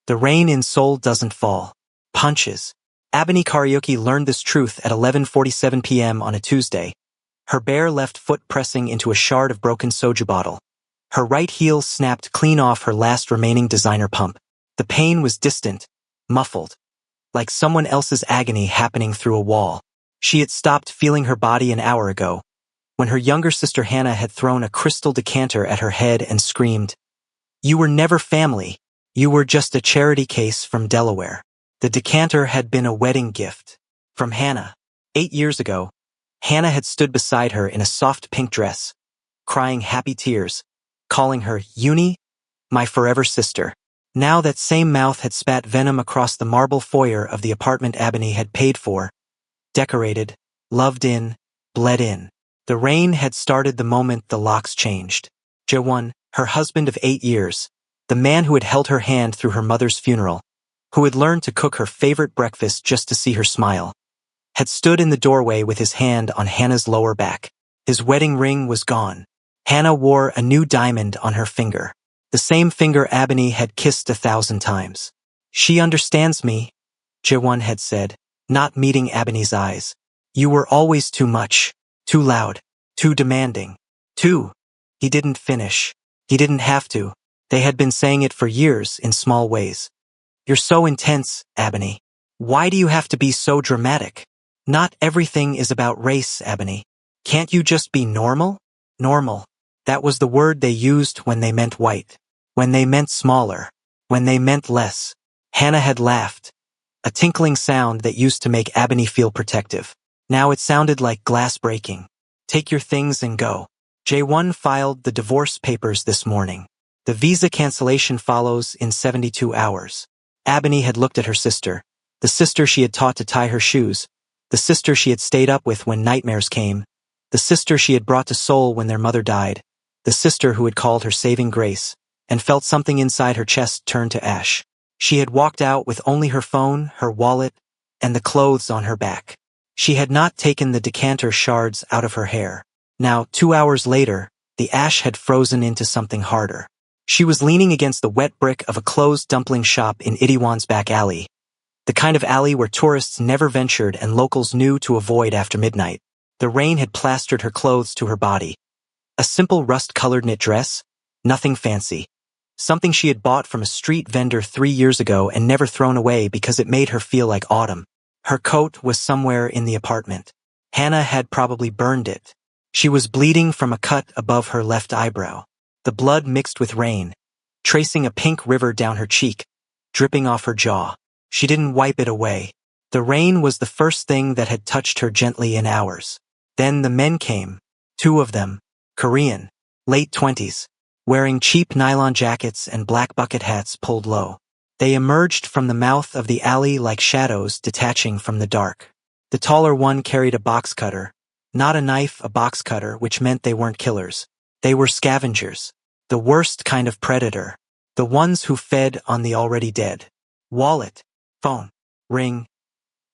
The rain in Seoul doesn't fall. Punches. Ebony Karaoke learned this truth at 11:47 p.m. on a Tuesday, her bare left foot pressing into a shard of broken soju bottle. Her right heel snapped clean off her last remaining designer pump. The pain was distant, muffled, like someone else's agony happening through a wall. She had stopped feeling her body an hour ago, when her younger sister Hannah had thrown a crystal decanter at her head and screamed, "You were never family. You were just a charity case from Delaware." The decanter had been a wedding gift from Hannah. 8 years ago, Hannah had stood beside her in a soft pink dress, crying happy tears, calling her Uni, my forever sister. Now that same mouth had spat venom across the marble foyer of the apartment Ebony had paid for, decorated, loved in, bled in. The rain had started the moment the locks changed. Jaewon, her husband of 8 years, the man who had held her hand through her mother's funeral, who had learned to cook her favorite breakfast just to see her smile, had stood in the doorway with his hand on Hannah's lower back. His wedding ring was gone. Hannah wore a new diamond on her finger, the same finger Ebony had kissed 1,000 times. "She understands me," Jaewon had said, not meeting Ebony's eyes. "You were always too much, too loud, too demanding, too—" He didn't finish. He didn't have to. They had been saying it for years in small ways. "You're so intense, Ebony. Why do you have to be so dramatic? Not everything is about race, Ebony. Can't you just be normal?" Normal. That was the word they used when they meant white, when they meant smaller, when they meant less. Hannah had laughed, a tinkling sound that used to make Ebony feel protective. Now it sounded like glass breaking. "Take your things and go." Jaewon filed the divorce papers this morning. The visa cancellation follows in 72 hours. Ebony had looked at her sister, the sister she had taught to tie her shoes, the sister she had stayed up with when nightmares came, the sister she had brought to Seoul when their mother died, the sister who had called her saving grace, and felt something inside her chest turn to ash. She had walked out with only her phone, her wallet, and the clothes on her back. She had not taken the decanter shards out of her hair. Now, 2 hours later, the ash had frozen into something harder. She was leaning against the wet brick of a closed dumpling shop in Itaewon's back alley, the kind of alley where tourists never ventured and locals knew to avoid after midnight. The rain had plastered her clothes to her body. A simple rust-colored knit dress, nothing fancy. Something she had bought from a street vendor 3 years ago and never thrown away because it made her feel like autumn. Her coat was somewhere in the apartment. Hannah had probably burned it. She was bleeding from a cut above her left eyebrow. The blood mixed with rain, tracing a pink river down her cheek, dripping off her jaw. She didn't wipe it away. The rain was the first thing that had touched her gently in hours. Then the men came, 2 of them, Korean, late 20s, wearing cheap nylon jackets and black bucket hats pulled low. They emerged from the mouth of the alley like shadows detaching from the dark. The taller one carried a box cutter, not a knife, a box cutter, which meant they weren't killers. They were scavengers, the worst kind of predator, the ones who fed on the already dead. Wallet, phone, ring.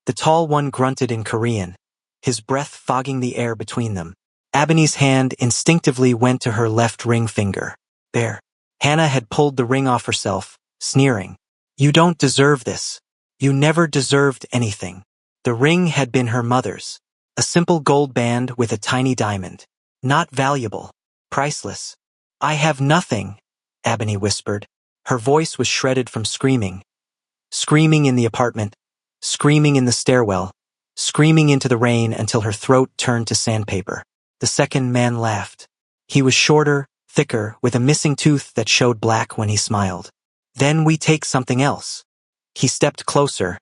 The tall one grunted in Korean, his breath fogging the air between them. Ebony's hand instinctively went to her left ring finger. There. Hannah had pulled the ring off herself, sneering. "You don't deserve this. You never deserved anything." The ring had been her mother's, a simple gold band with a tiny diamond. Not valuable, priceless. "I have nothing," Ebony whispered. Her voice was shredded from screaming. Screaming in the apartment, screaming in the stairwell, screaming into the rain until her throat turned to sandpaper. The second man laughed. He was shorter, thicker, with a missing tooth that showed black when he smiled. "Then we take something else." He stepped closer,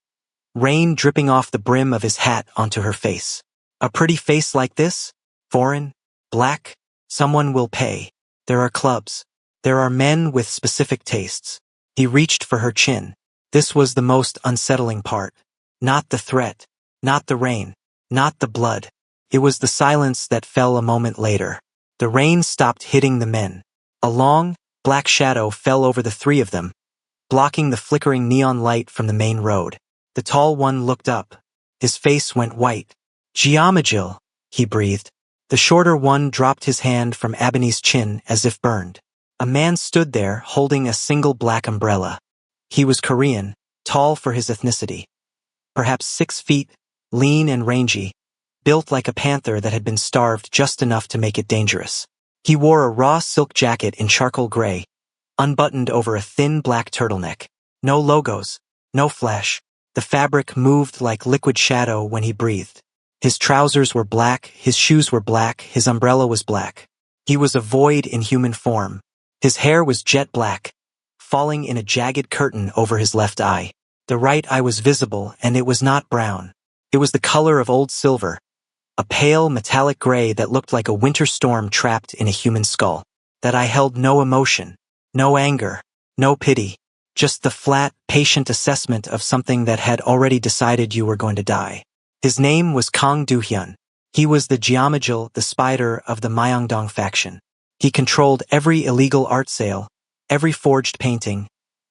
rain dripping off the brim of his hat onto her face. "A pretty face like this? Foreign? Black? Someone will pay. There are clubs. There are men with specific tastes." He reached for her chin. This was the most unsettling part. Not the threat, not the rain, not the blood. It was the silence that fell a moment later. The rain stopped hitting the men. A long, black shadow fell over the 3 of them, blocking the flickering neon light from the main road. The tall one looked up. His face went white. "Geomagil," he breathed. The shorter one dropped his hand from Ebony's chin as if burned. A man stood there holding a single black umbrella. He was Korean, tall for his ethnicity. Perhaps 6 feet, lean and rangy, built like a panther that had been starved just enough to make it dangerous. He wore a raw silk jacket in charcoal gray, unbuttoned over a thin black turtleneck. No logos, no flash. The fabric moved like liquid shadow when he breathed. His trousers were black, his shoes were black, his umbrella was black. He was a void in human form. His hair was jet black, falling in a jagged curtain over his left eye. The right eye was visible, and it was not brown. It was the color of old silver, a pale metallic gray that looked like a winter storm trapped in a human skull. That eye held no emotion, no anger, no pity, just the flat, patient assessment of something that had already decided you were going to die. His name was Kang Do-hyun. He was the Geomagil, the spider of the Myeongdong faction. He controlled every illegal art sale, every forged painting,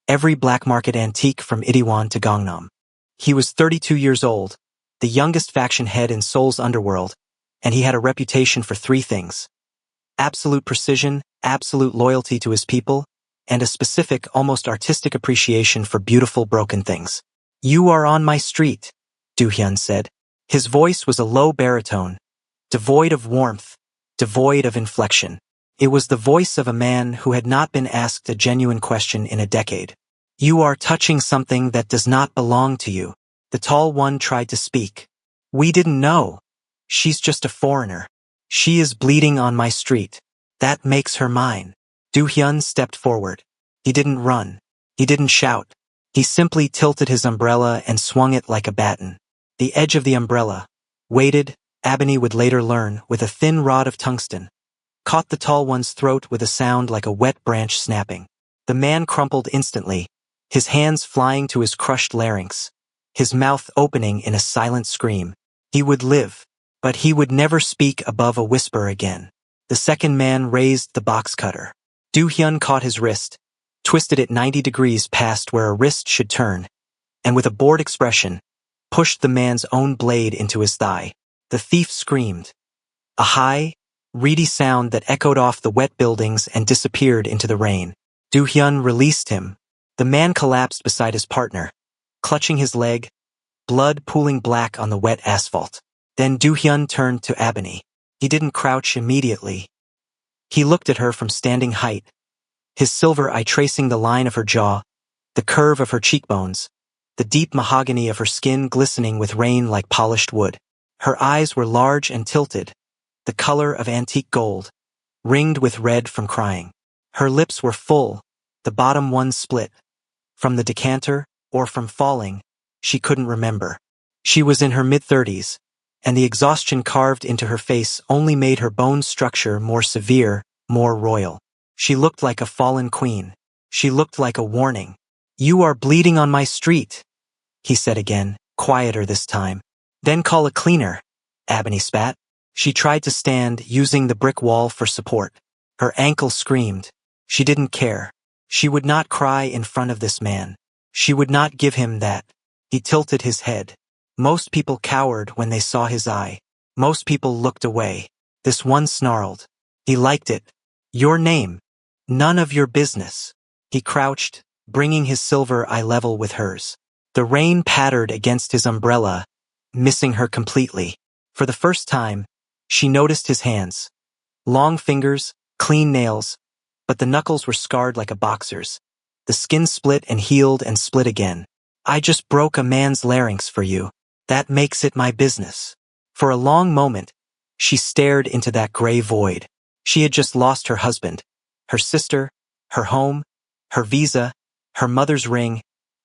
every black market antique from Itaewon to Gangnam. He was 32 years old, the youngest faction head in Seoul's underworld, and he had a reputation for 3 things: absolute precision, absolute loyalty to his people, and a specific, almost artistic appreciation for beautiful broken things. "You are on my street," Do-hyun said. His voice was a low baritone, devoid of warmth, devoid of inflection. It was the voice of a man who had not been asked a genuine question in a decade. "You are touching something that does not belong to you." The tall one tried to speak. "We didn't know. She's just a foreigner. She is bleeding on my street. That makes her mine." Do-hyun stepped forward. He didn't run. He didn't shout. He simply tilted his umbrella and swung it like a baton. The edge of the umbrella, weighted, Ebony would later learn, with a thin rod of tungsten, caught the tall one's throat with a sound like a wet branch snapping. The man crumpled instantly, his hands flying to his crushed larynx, his mouth opening in a silent scream. He would live, but he would never speak above a whisper again. The second man raised the box cutter. Do-hyun caught his wrist, twisted it 90 degrees past where a wrist should turn, and with a bored expression, pushed the man's own blade into his thigh. The thief screamed, a high, reedy sound that echoed off the wet buildings and disappeared into the rain. Do-hyun released him. The man collapsed beside his partner, clutching his leg, blood pooling black on the wet asphalt. Then Do-hyun turned to Ebony. He didn't crouch immediately. He looked at her from standing height, his silver eye tracing the line of her jaw, the curve of her cheekbones, the deep mahogany of her skin glistening with rain like polished wood. Her eyes were large and tilted, the color of antique gold, ringed with red from crying. Her lips were full, the bottom one split. From the decanter, or from falling, she couldn't remember. She was in her mid-30s, and the exhaustion carved into her face only made her bone structure more severe, more royal. She looked like a fallen queen. She looked like a warning. "You are bleeding on my street," he said again, quieter this time. "Then call a cleaner," Ebony spat. She tried to stand, using the brick wall for support. Her ankle screamed. She didn't care. She would not cry in front of this man. She would not give him that. He tilted his head. Most people cowered when they saw his eye. Most people looked away. This one snarled. He liked it. "Your name. None of your business." He crouched, bringing his silver eye level with hers. The rain pattered against his umbrella, missing her completely. For the first time, she noticed his hands. Long fingers, clean nails, but the knuckles were scarred like a boxer's. The skin split and healed and split again. "I just broke a man's larynx for you. That makes it my business." For a long moment, she stared into that gray void. She had just lost her husband, her sister, her home, her visa, her mother's ring,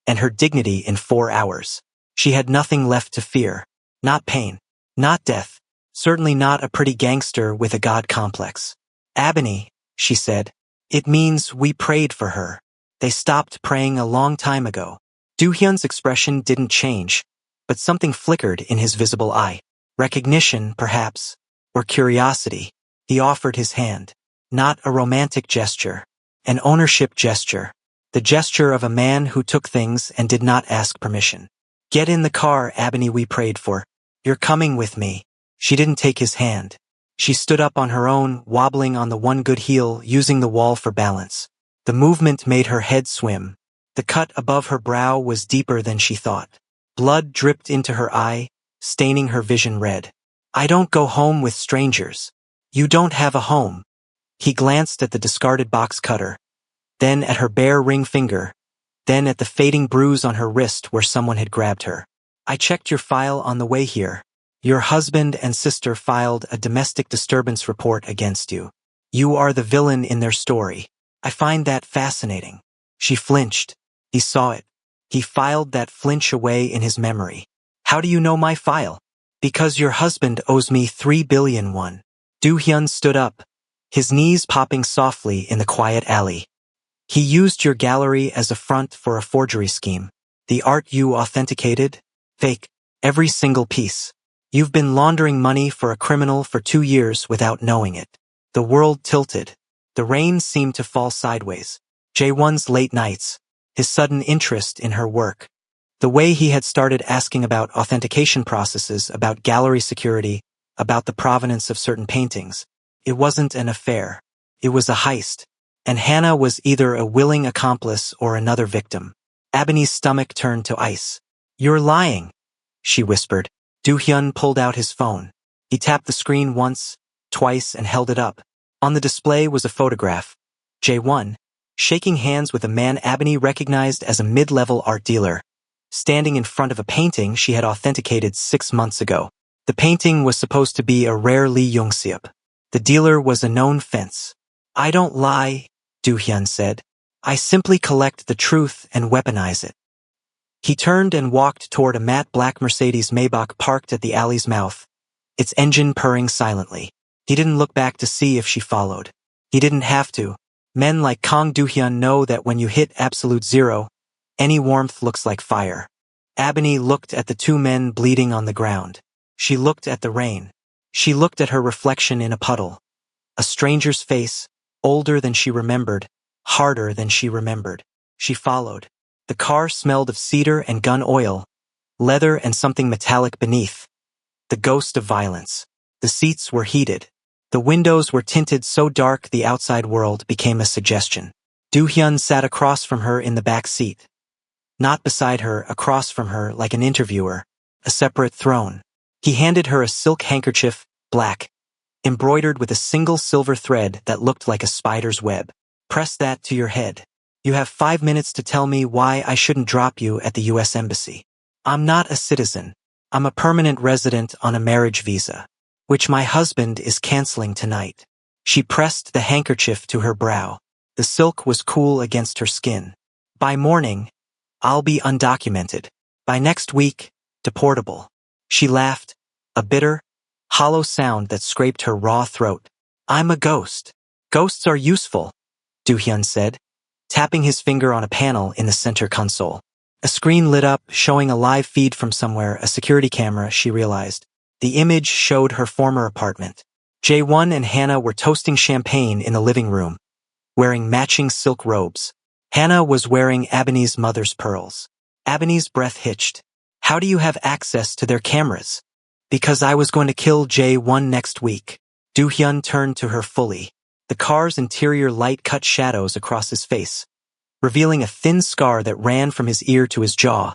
and her dignity in 4 hours. She had nothing left to fear. Not pain. Not death. Certainly not a pretty gangster with a god complex. "Ebony," she said. "It means we prayed for her. They stopped praying a long time ago." Do-hyun's expression didn't change, but something flickered in his visible eye. Recognition, perhaps, or curiosity. He offered his hand. Not a romantic gesture. An ownership gesture. The gesture of a man who took things and did not ask permission. "Get in the car, Ebony, we prayed for. You're coming with me." She didn't take his hand. She stood up on her own, wobbling on the one good heel, using the wall for balance. The movement made her head swim. The cut above her brow was deeper than she thought. Blood dripped into her eye, staining her vision red. I don't go home with strangers. You don't have a home. He glanced at the discarded box cutter, then at her bare ring finger, then at the fading bruise on her wrist where someone had grabbed her. I checked your file on the way here. Your husband and sister filed a domestic disturbance report against you. You are the villain in their story. I find that fascinating. She flinched. He saw it. He filed that flinch away in his memory. How do you know my file? Because your husband owes me 3 billion won. Do-hyun stood up, his knees popping softly in the quiet alley. He used your gallery as a front for a forgery scheme. The art you authenticated? Fake. Every single piece. You've been laundering money for a criminal for 2 years without knowing it. The world tilted. The rain seemed to fall sideways. Jae-won's late nights, his sudden interest in her work, the way he had started asking about authentication processes, about gallery security, about the provenance of certain paintings. It wasn't an affair. It was a heist. And Hannah was either a willing accomplice or another victim. Ebony's stomach turned to ice. You're lying, she whispered. Do-hyun pulled out his phone. He tapped the screen once, twice, and held it up. On the display was a photograph. Jae-won, shaking hands with a man Ebony recognized as a mid-level art dealer, standing in front of a painting she had authenticated 6 months ago. The painting was supposed to be a rare Lee Young-seop. The dealer was a known fence. I don't lie, Do-hyun said. I simply collect the truth and weaponize it. He turned and walked toward a matte black Mercedes Maybach parked at the alley's mouth, its engine purring silently. He didn't look back to see if she followed. He didn't have to. Men like Kang Do-hyun know that when you hit absolute zero, any warmth looks like fire. Ebony looked at the 2 men bleeding on the ground. She looked at the rain. She looked at her reflection in a puddle. A stranger's face, older than she remembered, harder than she remembered. She followed. The car smelled of cedar and gun oil, leather and something metallic beneath. The ghost of violence. The seats were heated. The windows were tinted so dark the outside world became a suggestion. Do-hyun sat across from her in the back seat. Not beside her, across from her like an interviewer, a separate throne. He handed her a silk handkerchief, black, embroidered with a single silver thread that looked like a spider's web. Press that to your head. You have 5 minutes to tell me why I shouldn't drop you at the U.S. Embassy. I'm not a citizen. I'm a permanent resident on a marriage visa, which my husband is canceling tonight. She pressed the handkerchief to her brow. The silk was cool against her skin. By morning, I'll be undocumented. By next week, deportable. She laughed, a bitter, hollow sound that scraped her raw throat. I'm a ghost. Ghosts are useful, Do-hyun said, tapping his finger on a panel in the center console. A screen lit up, showing a live feed from somewhere, a security camera, she realized. The image showed her former apartment. Jae-won and Hannah were toasting champagne in the living room, wearing matching silk robes. Hannah was wearing Ebony's mother's pearls. Ebony's breath hitched. How do you have access to their cameras? Because I was going to kill Jae-won next week. Do-hyun turned to her fully. The car's interior light cut shadows across his face, revealing a thin scar that ran from his ear to his jaw,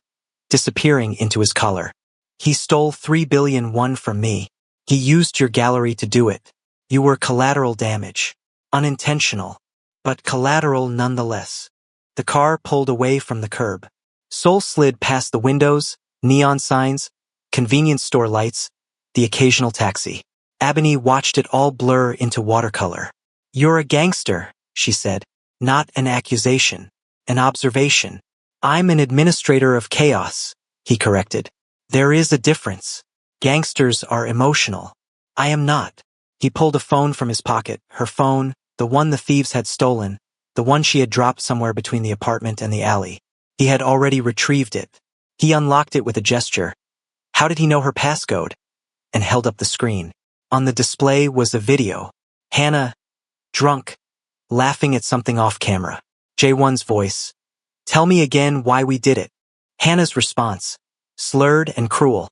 disappearing into his collar. He stole 3 billion won from me. He used your gallery to do it. You were collateral damage. Unintentional, but collateral nonetheless. The car pulled away from the curb. Soul slid past the windows, neon signs, convenience store lights, the occasional taxi. Ebony watched it all blur into watercolor. You're a gangster, she said. Not an accusation. An observation. I'm an administrator of chaos, he corrected. There is a difference. Gangsters are emotional. I am not. He pulled a phone from his pocket, her phone, the one the thieves had stolen, the one she had dropped somewhere between the apartment and the alley. He had already retrieved it. He unlocked it with a gesture. How did he know her passcode? And held up the screen. On the display was a video. Hannah, drunk, laughing at something off camera. Jae-won's voice. Tell me again why we did it. Hannah's response. Slurred and cruel.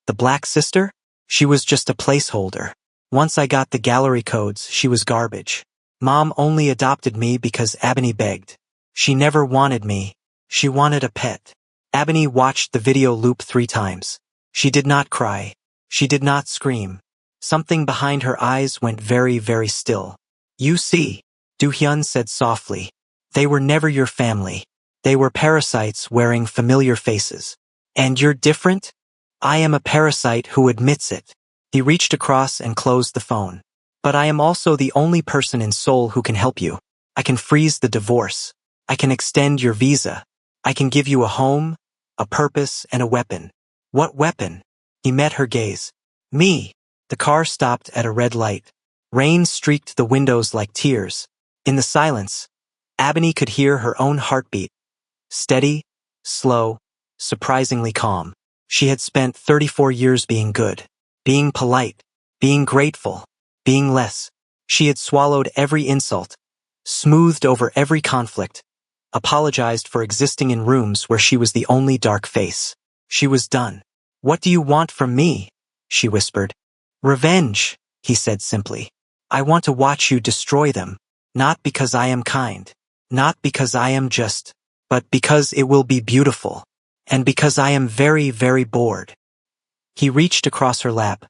The black sister? She was just a placeholder. Once I got the gallery codes, she was garbage. Mom only adopted me because Ebony begged. She never wanted me. She wanted a pet. Ebony watched the video loop 3 times. She did not cry. She did not scream. Something behind her eyes went very, very still. You see, Do-hyun said softly. They were never your family. They were parasites wearing familiar faces. And you're different? I am a parasite who admits it. He reached across and closed the phone. But I am also the only person in Seoul who can help you. I can freeze the divorce. I can extend your visa. I can give you a home, a purpose, and a weapon. What weapon? He met her gaze. Me. The car stopped at a red light. Rain streaked the windows like tears. In the silence, Ebony could hear her own heartbeat. Steady, slow, surprisingly calm. She had spent 34 years being good, being polite, being grateful, being less. She had swallowed every insult, smoothed over every conflict, apologized for existing in rooms where she was the only dark face. She was done. What do you want from me? She whispered. Revenge, he said simply. I want to watch you destroy them, not because I am kind, not because I am just, but because it will be beautiful, and because I am very, very bored. He reached across her lap,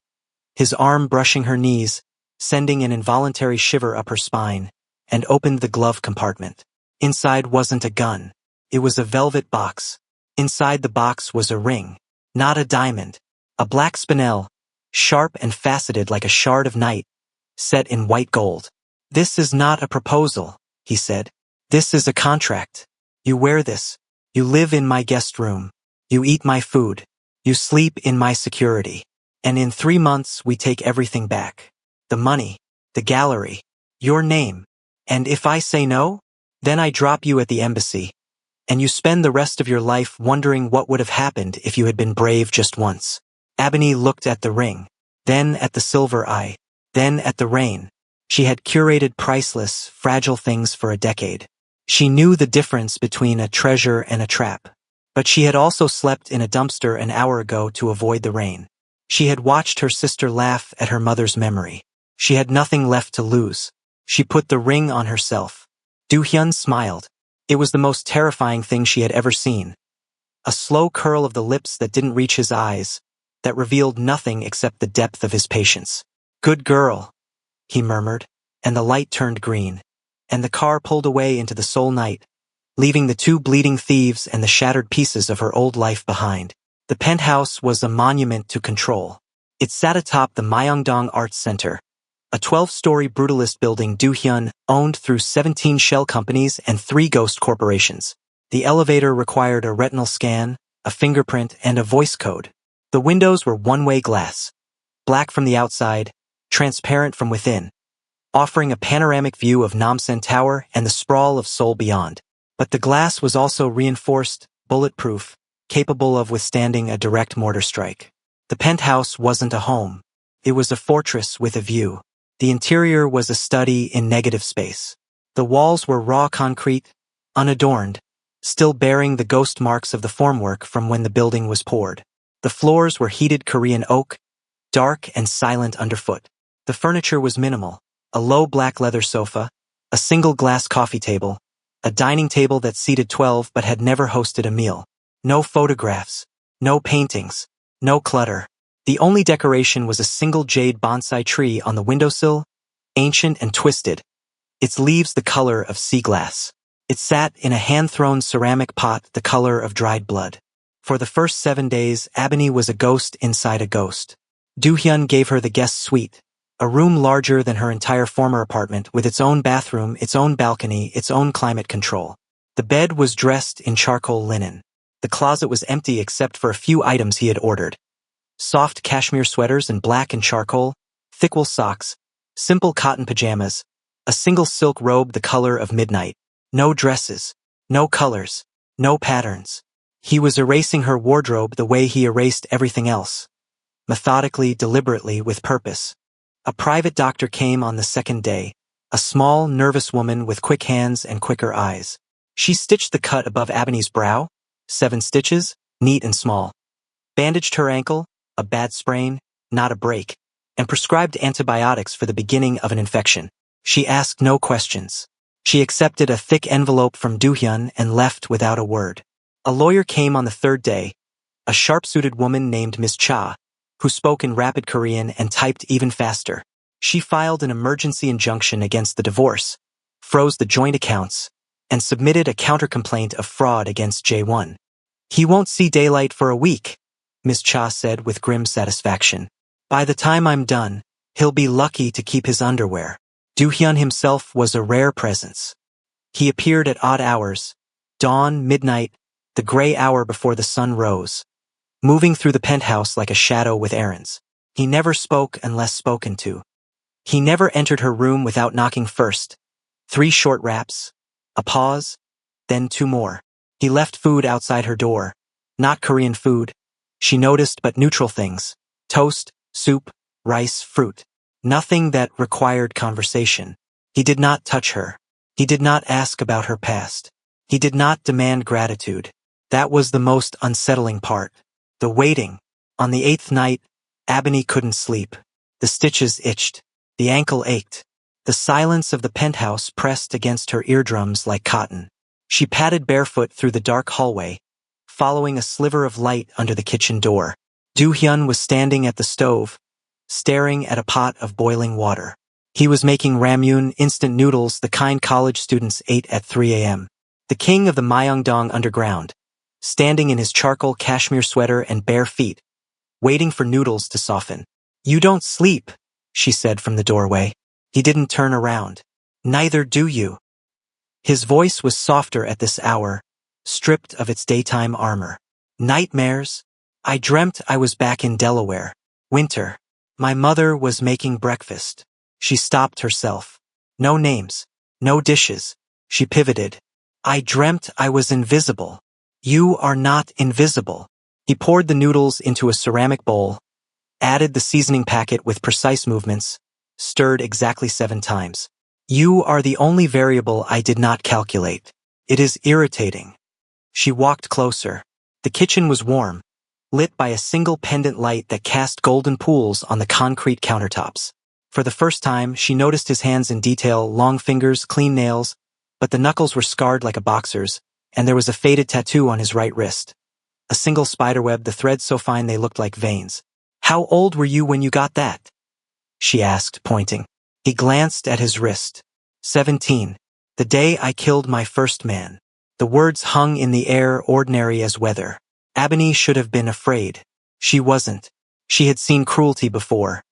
his arm brushing her knees, sending an involuntary shiver up her spine, and opened the glove compartment. Inside wasn't a gun. It was a velvet box. Inside the box was a ring, not a diamond, a black spinel, sharp and faceted like a shard of night, set in white gold. This is not a proposal, he said. This is a contract. You wear this. You live in my guest room. You eat my food. You sleep in my security. And in 3 months we take everything back. The money, the gallery, your name. And if I say no, then I drop you at the embassy. And you spend the rest of your life wondering what would have happened if you had been brave just once. Ebony looked at the ring, then at the silver eye, then at the rain. She had curated priceless, fragile things for a decade. She knew the difference between a treasure and a trap. But she had also slept in a dumpster an hour ago to avoid the rain. She had watched her sister laugh at her mother's memory. She had nothing left to lose. She put the ring on herself. Do-hyun smiled. It was the most terrifying thing she had ever seen. A slow curl of the lips that didn't reach his eyes, that revealed nothing except the depth of his patience. Good girl, he murmured, and the light turned green, and the car pulled away into the Seoul night, leaving the 2 bleeding thieves and the shattered pieces of her old life behind. The penthouse was a monument to control. It sat atop the Myeongdong Arts Center, a 12-story brutalist building Do-hyun owned through 17 shell companies and 3 ghost corporations. The elevator required a retinal scan, a fingerprint, and a voice code. The windows were one-way glass, black from the outside, transparent from within, offering a panoramic view of Namsan Tower and the sprawl of Seoul beyond. But the glass was also reinforced, bulletproof, capable of withstanding a direct mortar strike. The penthouse wasn't a home. It was a fortress with a view. The interior was a study in negative space. The walls were raw concrete, unadorned, still bearing the ghost marks of the formwork from when the building was poured. The floors were heated Korean oak, dark and silent underfoot. The furniture was minimal, a low black leather sofa, a single glass coffee table, a dining table that seated 12 but had never hosted a meal. No photographs, no paintings, no clutter. The only decoration was a single jade bonsai tree on the windowsill, ancient and twisted, its leaves the color of sea glass. It sat in a hand-thrown ceramic pot the color of dried blood. For the first 7 days, Ebony was a ghost inside a ghost. Do-hyun gave her the guest suite, a room larger than her entire former apartment with its own bathroom, its own balcony, its own climate control. The bed was dressed in charcoal linen. The closet was empty except for a few items he had ordered. Soft cashmere sweaters in black and charcoal, thick wool socks, simple cotton pajamas, a single silk robe the color of midnight. No dresses, no colors, no patterns. He was erasing her wardrobe the way he erased everything else. Methodically, deliberately, with purpose. A private doctor came on the 2nd day, a small, nervous woman with quick hands and quicker eyes. She stitched the cut above Ebony's brow, 7 stitches, neat and small. Bandaged her ankle, a bad sprain, not a break, and prescribed antibiotics for the beginning of an infection. She asked no questions. She accepted a thick envelope from Do-hyun and left without a word. A lawyer came on the third day, a sharp-suited woman named Miss Cha, who spoke in rapid Korean and typed even faster. She filed an emergency injunction against the divorce, froze the joint accounts, and submitted a counter-complaint of fraud against Jae-won. "He won't see daylight for a week," Miss Cha said with grim satisfaction. "By the time I'm done, he'll be lucky to keep his underwear." Do-hyun himself was a rare presence. He appeared at odd hours, dawn, midnight, the gray hour before the sun rose, moving through the penthouse like a shadow with errands. He never spoke unless spoken to. He never entered her room without knocking first. 3 short raps, a pause, then 2 more. He left food outside her door. Not Korean food. She noticed but neutral things. Toast, soup, rice, fruit. Nothing that required conversation. He did not touch her. He did not ask about her past. He did not demand gratitude. That was the most unsettling part. The waiting. On the 8th night, Ebony couldn't sleep. The stitches itched. The ankle ached. The silence of the penthouse pressed against her eardrums like cotton. She padded barefoot through the dark hallway, following a sliver of light under the kitchen door. Do-hyun was standing at the stove, staring at a pot of boiling water. He was making ramyun, instant noodles, the kind college students ate at 3 a.m. The king of the Myeongdong underground, standing in his charcoal cashmere sweater and bare feet, waiting for noodles to soften. "You don't sleep," she said from the doorway. He didn't turn around. "Neither do you." His voice was softer at this hour, stripped of its daytime armor. "Nightmares? I dreamt I was back in Delaware. Winter. My mother was making breakfast." She stopped herself. No names. No dishes. She pivoted. "I dreamt I was invisible." "You are not invisible." He poured the noodles into a ceramic bowl, added the seasoning packet with precise movements, stirred exactly 7 times. "You are the only variable I did not calculate. It is irritating." She walked closer. The kitchen was warm, lit by a single pendant light that cast golden pools on the concrete countertops. For the first time, she noticed his hands in detail, long fingers, clean nails, but the knuckles were scarred like a boxer's, and there was a faded tattoo on his right wrist. A single spiderweb, the threads so fine they looked like veins. "How old were you when you got that?" she asked, pointing. He glanced at his wrist. 17. "The day I killed my first man." The words hung in the air, ordinary as weather. Ebony should have been afraid. She wasn't. She had seen cruelty before.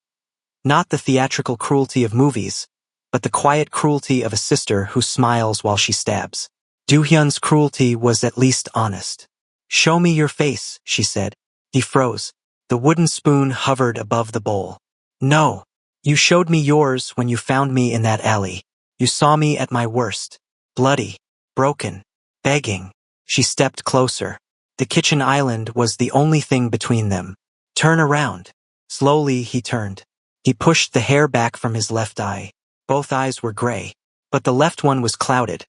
Not the theatrical cruelty of movies, but the quiet cruelty of a sister who smiles while she stabs. Do-hyun's cruelty was at least honest. "Show me your face," she said. He froze. The wooden spoon hovered above the bowl. "No. You showed me yours when you found me in that alley. You saw me at my worst. Bloody. Broken. Begging." She stepped closer. The kitchen island was the only thing between them. "Turn around." Slowly he turned. He pushed the hair back from his left eye. Both eyes were gray, but the left one was clouded.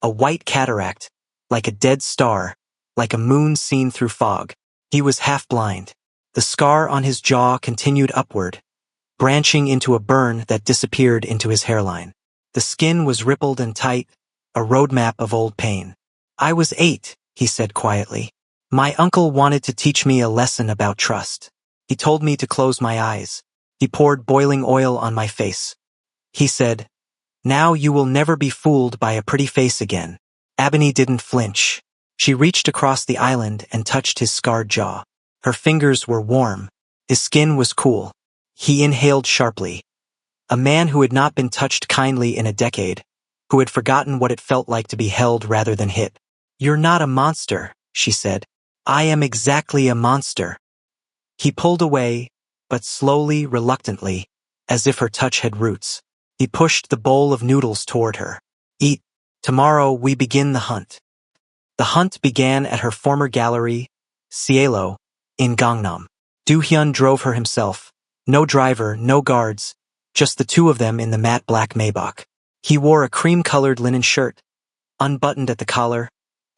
A white cataract, like a dead star, like a moon seen through fog. He was half blind. The scar on his jaw continued upward, branching into a burn that disappeared into his hairline. The skin was rippled and tight, a roadmap of old pain. "I was 8, he said quietly. "My uncle wanted to teach me a lesson about trust. He told me to close my eyes. He poured boiling oil on my face. He said, 'Now you will never be fooled by a pretty face again.'" Ebony didn't flinch. She reached across the island and touched his scarred jaw. Her fingers were warm. His skin was cool. He inhaled sharply. A man who had not been touched kindly in a decade, who had forgotten what it felt like to be held rather than hit. "You're not a monster," she said. "I am exactly a monster." He pulled away, but slowly, reluctantly, as if her touch had roots. He pushed the bowl of noodles toward her. "Eat. Tomorrow we begin the hunt." The hunt began at her former gallery, Cielo, in Gangnam. Do-hyun drove her himself. No driver, no guards, just the 2 of them in the matte black Maybach. He wore a cream-colored linen shirt, unbuttoned at the collar,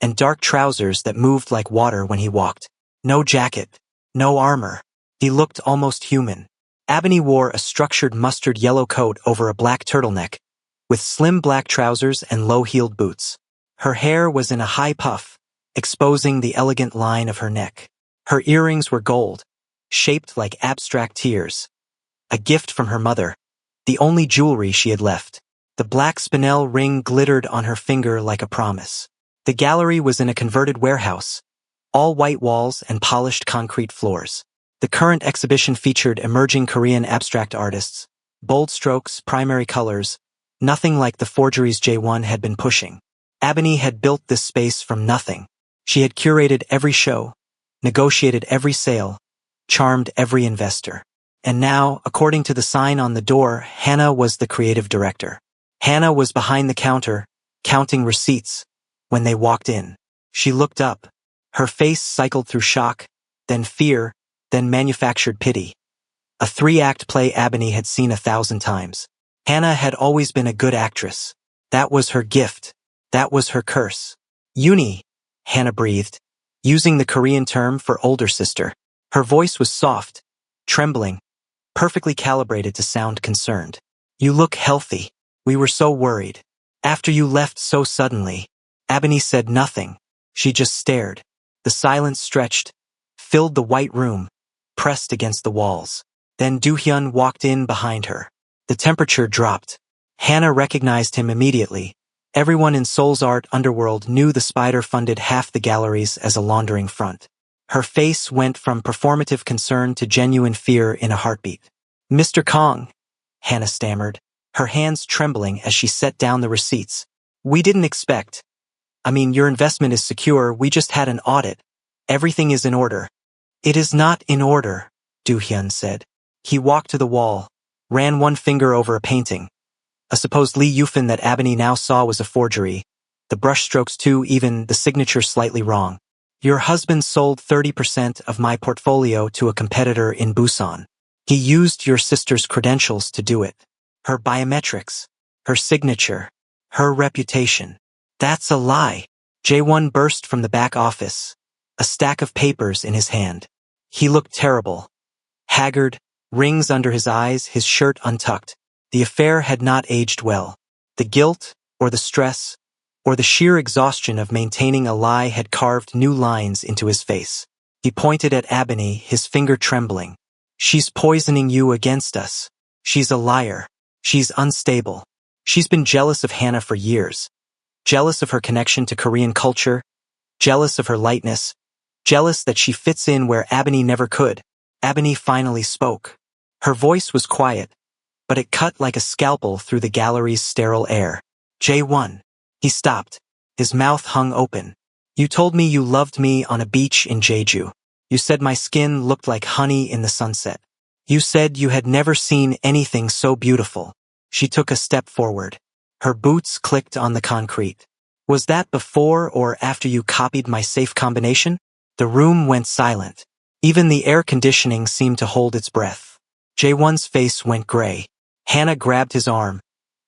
and dark trousers that moved like water when he walked. No jacket, no armor. He looked almost human. Ebony wore a structured mustard yellow coat over a black turtleneck, with slim black trousers and low-heeled boots. Her hair was in a high puff, exposing the elegant line of her neck. Her earrings were gold, shaped like abstract tears, a gift from her mother, the only jewelry she had left. The black spinel ring glittered on her finger like a promise. The gallery was in a converted warehouse, all white walls and polished concrete floors. The current exhibition featured emerging Korean abstract artists, bold strokes, primary colors, nothing like the forgeries J1 had been pushing. Ebony had built this space from nothing. She had curated every show, negotiated every sale, charmed every investor. And now, according to the sign on the door, Hannah was the creative director. Hannah was behind the counter, counting receipts. When they walked in, she looked up. Her face cycled through shock, then fear, then manufactured pity. A three-act play Ebony had seen 1,000 times. Hannah had always been a good actress. That was her gift. That was her curse. Uni, Hannah breathed, using the Korean term for older sister. Her voice was soft, trembling, perfectly calibrated to sound concerned. You look healthy. We were so worried. After you left so suddenly. Ebony said nothing. She just stared. The silence stretched, filled the white room, pressed against the walls. Then Do-hyun walked in behind her. The temperature dropped. Hannah recognized him immediately. Everyone in Seoul's art underworld knew the spider funded half the galleries as a laundering front. Her face went from performative concern to genuine fear in a heartbeat. Mr. Kong, Hannah stammered, her hands trembling as she set down the receipts. We didn't expect. Your investment is secure, we just had an audit. Everything is in order. It is not in order, Do-hyun said. He walked to the wall, ran one finger over a painting. A supposed Lee Yufin that Ebony now saw was a forgery. The brushstrokes too, even the signature slightly wrong. Your husband sold 30% of my portfolio to a competitor in Busan. He used your sister's credentials to do it. Her biometrics, her signature, her reputation. That's a lie. J1 burst from the back office, a stack of papers in his hand. He looked terrible. Haggard, rings under his eyes, his shirt untucked. The affair had not aged well. The guilt, or the stress, or the sheer exhaustion of maintaining a lie had carved new lines into his face. He pointed at Ebony, his finger trembling. She's poisoning you against us. She's a liar. She's unstable. She's been jealous of Hannah for years. Jealous of her connection to Korean culture, jealous of her lightness, jealous that she fits in where Ebony never could. Ebony finally spoke. Her voice was quiet, but it cut like a scalpel through the gallery's sterile air. J1. He stopped. His mouth hung open. You told me you loved me on a beach in Jeju. You said my skin looked like honey in the sunset. You said you had never seen anything so beautiful. She took a step forward. Her boots clicked on the concrete. Was that before or after you copied my safe combination? The room went silent. Even the air conditioning seemed to hold its breath. J1's face went gray. Hannah grabbed his arm,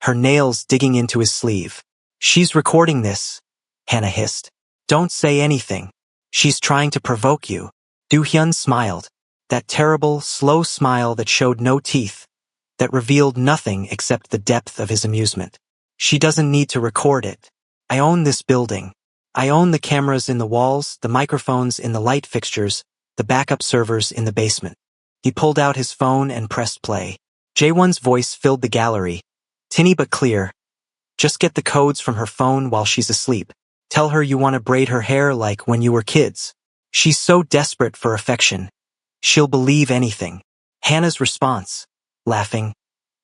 her nails digging into his sleeve. She's recording this, Hannah hissed. Don't say anything. She's trying to provoke you. Do-hyun smiled. That terrible, slow smile that showed no teeth, that revealed nothing except the depth of his amusement. She doesn't need to record it. I own this building. I own the cameras in the walls, the microphones in the light fixtures, the backup servers in the basement. He pulled out his phone and pressed play. J1's voice filled the gallery, tinny but clear. Just get the codes from her phone while she's asleep. Tell her you want to braid her hair like when you were kids. She's so desperate for affection. She'll believe anything. Hannah's response, laughing.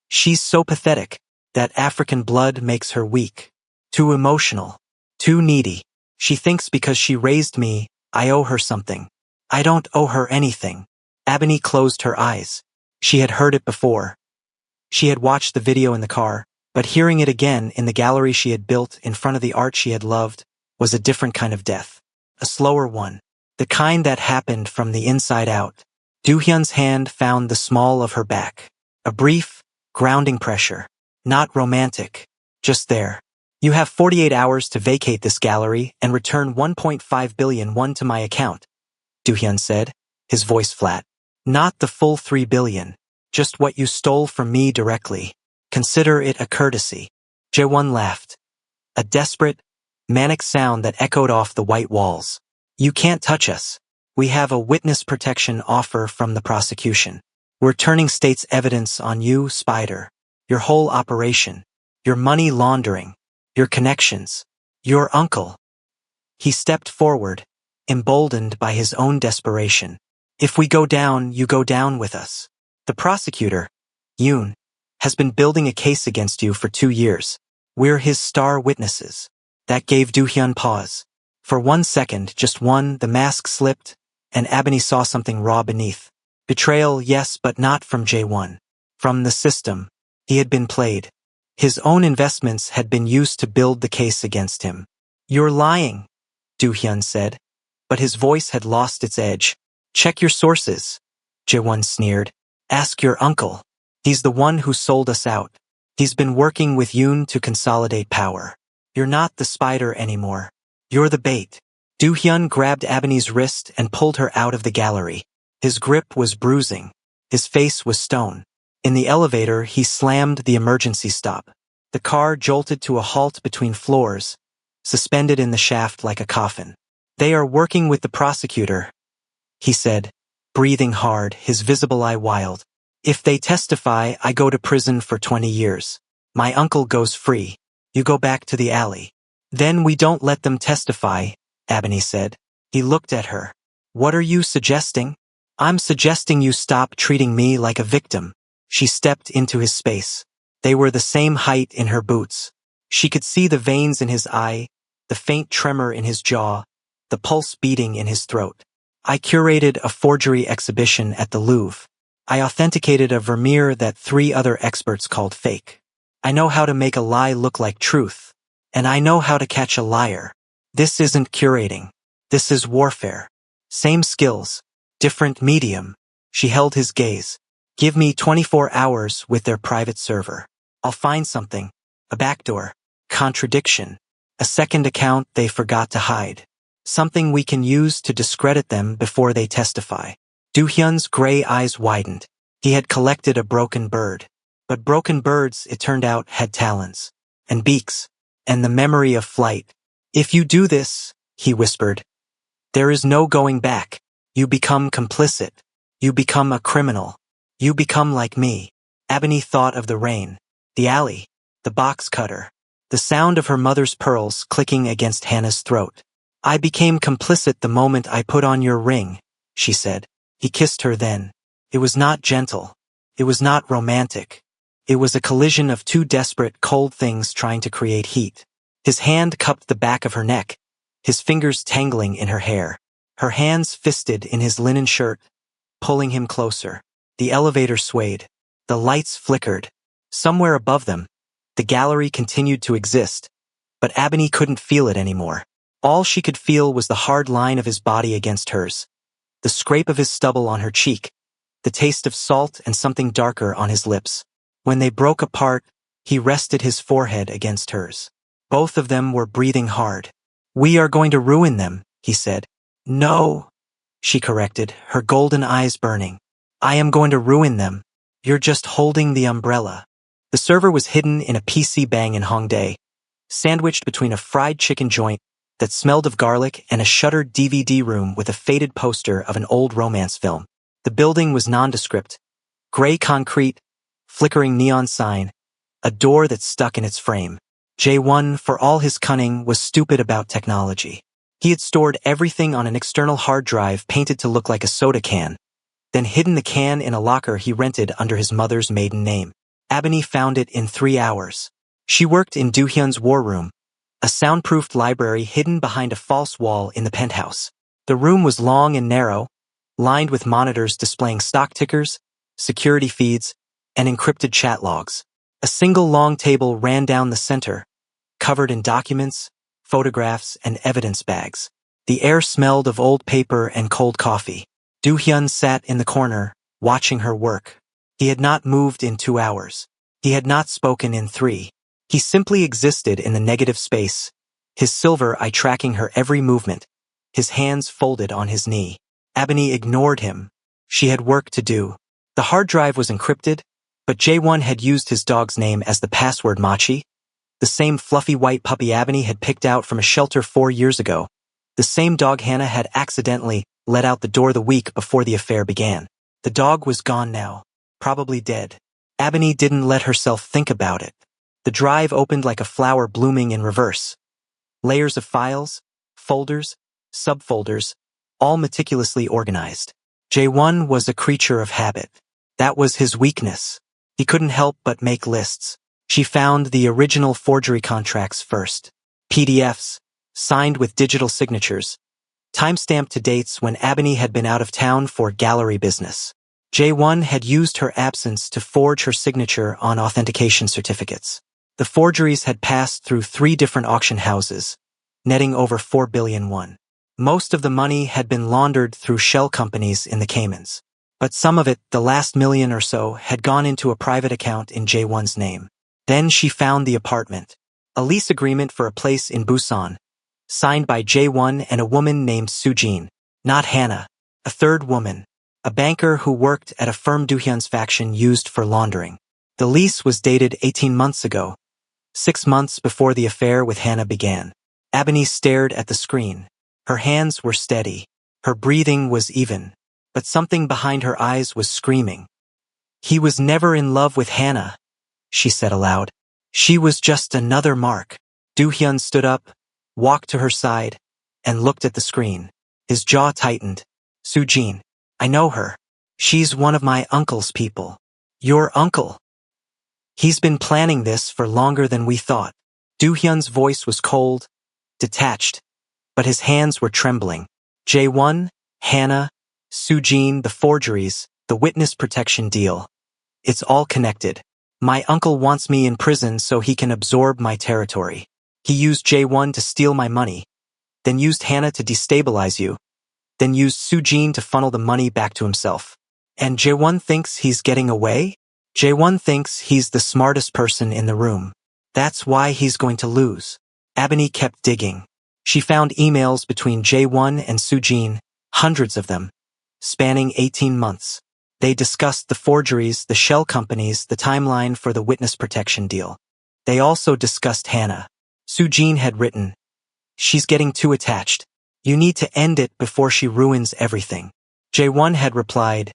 She's so pathetic. That African blood makes her weak. Too emotional. Too needy. She thinks because she raised me, I owe her something. I don't owe her anything. Ebony closed her eyes. She had heard it before. She had watched the video in the car, but hearing it again in the gallery she had built in front of the art she had loved was a different kind of death. A slower one. The kind that happened from the inside out. Do-hyun's hand found the small of her back. A brief, grounding pressure. Not romantic. Just there. You have 48 hours to vacate this gallery and return 1.5 billion won to my account, Do-hyun said, his voice flat. Not the full 3 billion. Just what you stole from me directly. Consider it a courtesy. Jae-won laughed. A desperate, manic sound that echoed off the white walls. You can't touch us. We have a witness protection offer from the prosecution. We're turning state's evidence on you, Spider. Your whole operation. Your money laundering. Your connections. Your uncle. He stepped forward, emboldened by his own desperation. If we go down, you go down with us. The prosecutor, Yoon, has been building a case against you for 2 years. We're his star witnesses. That gave Do-hyun pause. For 1 second, just one, the mask slipped, and Ebony saw something raw beneath. Betrayal, yes, but not from Jae-won. From the system. He had been played. His own investments had been used to build the case against him. You're lying, Do-hyun said, but his voice had lost its edge. Check your sources, Jae-won sneered. Ask your uncle. He's the one who sold us out. He's been working with Yoon to consolidate power. You're not the spider anymore. You're the bait. Do-hyun grabbed Ebony's wrist and pulled her out of the gallery. His grip was bruising. His face was stone. In the elevator, he slammed the emergency stop. The car jolted to a halt between floors, suspended in the shaft like a coffin. They are working with the prosecutor, he said, breathing hard, his visible eye wild. If they testify, I go to prison for 20 years. My uncle goes free. You go back to the alley. Then we don't let them testify, Ebony said. He looked at her. What are you suggesting? I'm suggesting you stop treating me like a victim. She stepped into his space. They were the same height in her boots. She could see the veins in his eye, the faint tremor in his jaw, the pulse beating in his throat. I curated a forgery exhibition at the Louvre. I authenticated a Vermeer that 3 other experts called fake. I know how to make a lie look like truth. And I know how to catch a liar. This isn't curating. This is warfare. Same skills. Different medium. She held his gaze. Give me 24 hours with their private server. I'll find something. A backdoor. Contradiction. A second account they forgot to hide. Something we can use to discredit them before they testify. Do-hyun's gray eyes widened. He had collected a broken bird. But broken birds, it turned out, had talons. And beaks. And the memory of flight. If you do this, he whispered, there is no going back. You become complicit. You become a criminal. You become like me. Ebony thought of the rain, the alley, the box cutter, the sound of her mother's pearls clicking against Hannah's throat. I became complicit the moment I put on your ring, she said. He kissed her then. It was not gentle. It was not romantic. It was a collision of 2 desperate, cold things trying to create heat. His hand cupped the back of her neck, his fingers tangling in her hair. Her hands fisted in his linen shirt, pulling him closer. The elevator swayed. The lights flickered. Somewhere above them, the gallery continued to exist, but Ebony couldn't feel it anymore. All she could feel was the hard line of his body against hers, the scrape of his stubble on her cheek, the taste of salt and something darker on his lips. When they broke apart, he rested his forehead against hers. Both of them were breathing hard. We are going to ruin them, he said. No, she corrected, her golden eyes burning. I am going to ruin them. You're just holding the umbrella. The server was hidden in a PC bang in Hongdae, sandwiched between a fried chicken joint that smelled of garlic and a shuttered DVD room with a faded poster of an old romance film. The building was nondescript. Gray concrete, flickering neon sign, a door that stuck in its frame. Jae-won, for all his cunning, was stupid about technology. He had stored everything on an external hard drive painted to look like a soda can, then hidden the can in a locker he rented under his mother's maiden name. Ebony found it in 3 hours. She worked in Do-hyun's war room, a soundproofed library hidden behind a false wall in the penthouse. The room was long and narrow, lined with monitors displaying stock tickers, security feeds, and encrypted chat logs. A single long table ran down the center, covered in documents, photographs, and evidence bags. The air smelled of old paper and cold coffee. Do-hyun sat in the corner, watching her work. He had not moved in 2 hours. He had not spoken in 3. He simply existed in the negative space, his silver eye tracking her every movement, his hands folded on his knee. Ebony ignored him. She had work to do. The hard drive was encrypted, but Jae-won had used his dog's name as the password Machi, The same fluffy white puppy Ebony had picked out from a shelter 4 years ago. The same dog Hannah had accidentally let out the door the week before the affair began. The dog was gone now, probably dead. Ebony didn't let herself think about it. The drive opened like a flower blooming in reverse. Layers of files, folders, subfolders, all meticulously organized. J1 was a creature of habit. That was his weakness. He couldn't help but make lists. She found the original forgery contracts first. PDFs, signed with digital signatures, timestamped to dates when Ebony had been out of town for gallery business. J1 had used her absence to forge her signature on authentication certificates. The forgeries had passed through 3 different auction houses, netting over 4 billion won. Most of the money had been laundered through shell companies in the Caymans. But some of it, the last million or so, had gone into a private account in J1's name. Then she found the apartment. A lease agreement for a place in Busan, signed by J1 and a woman named Sujin, not Hannah, a third woman, a banker who worked at a firm Doohyun's faction used for laundering. The lease was dated 18 months ago, 6 months before the affair with Hannah began. Ebony stared at the screen. Her hands were steady. Her breathing was even. But something behind her eyes was screaming. He was never in love with Hannah, she said aloud. She was just another mark. Doohyun stood up, walked to her side, and looked at the screen. His jaw tightened. Sujin, I know her. She's one of my uncle's people. Your uncle? He's been planning this for longer than we thought. Doohyun's voice was cold, detached, but his hands were trembling. J1, Hannah, Sujin, the forgeries, the witness protection deal. It's all connected. My uncle wants me in prison so he can absorb my territory. He used J1 to steal my money, then used Hannah to destabilize you, then used Sujin to funnel the money back to himself. And J1 thinks he's getting away? J1 thinks he's the smartest person in the room. That's why he's going to lose. Ebony kept digging. She found emails between J1 and Sujin, hundreds of them, spanning 18 months. They discussed the forgeries, the shell companies, the timeline for the witness protection deal. They also discussed Hannah. Sujin had written, "She's getting too attached. You need to end it before she ruins everything." J1 had replied,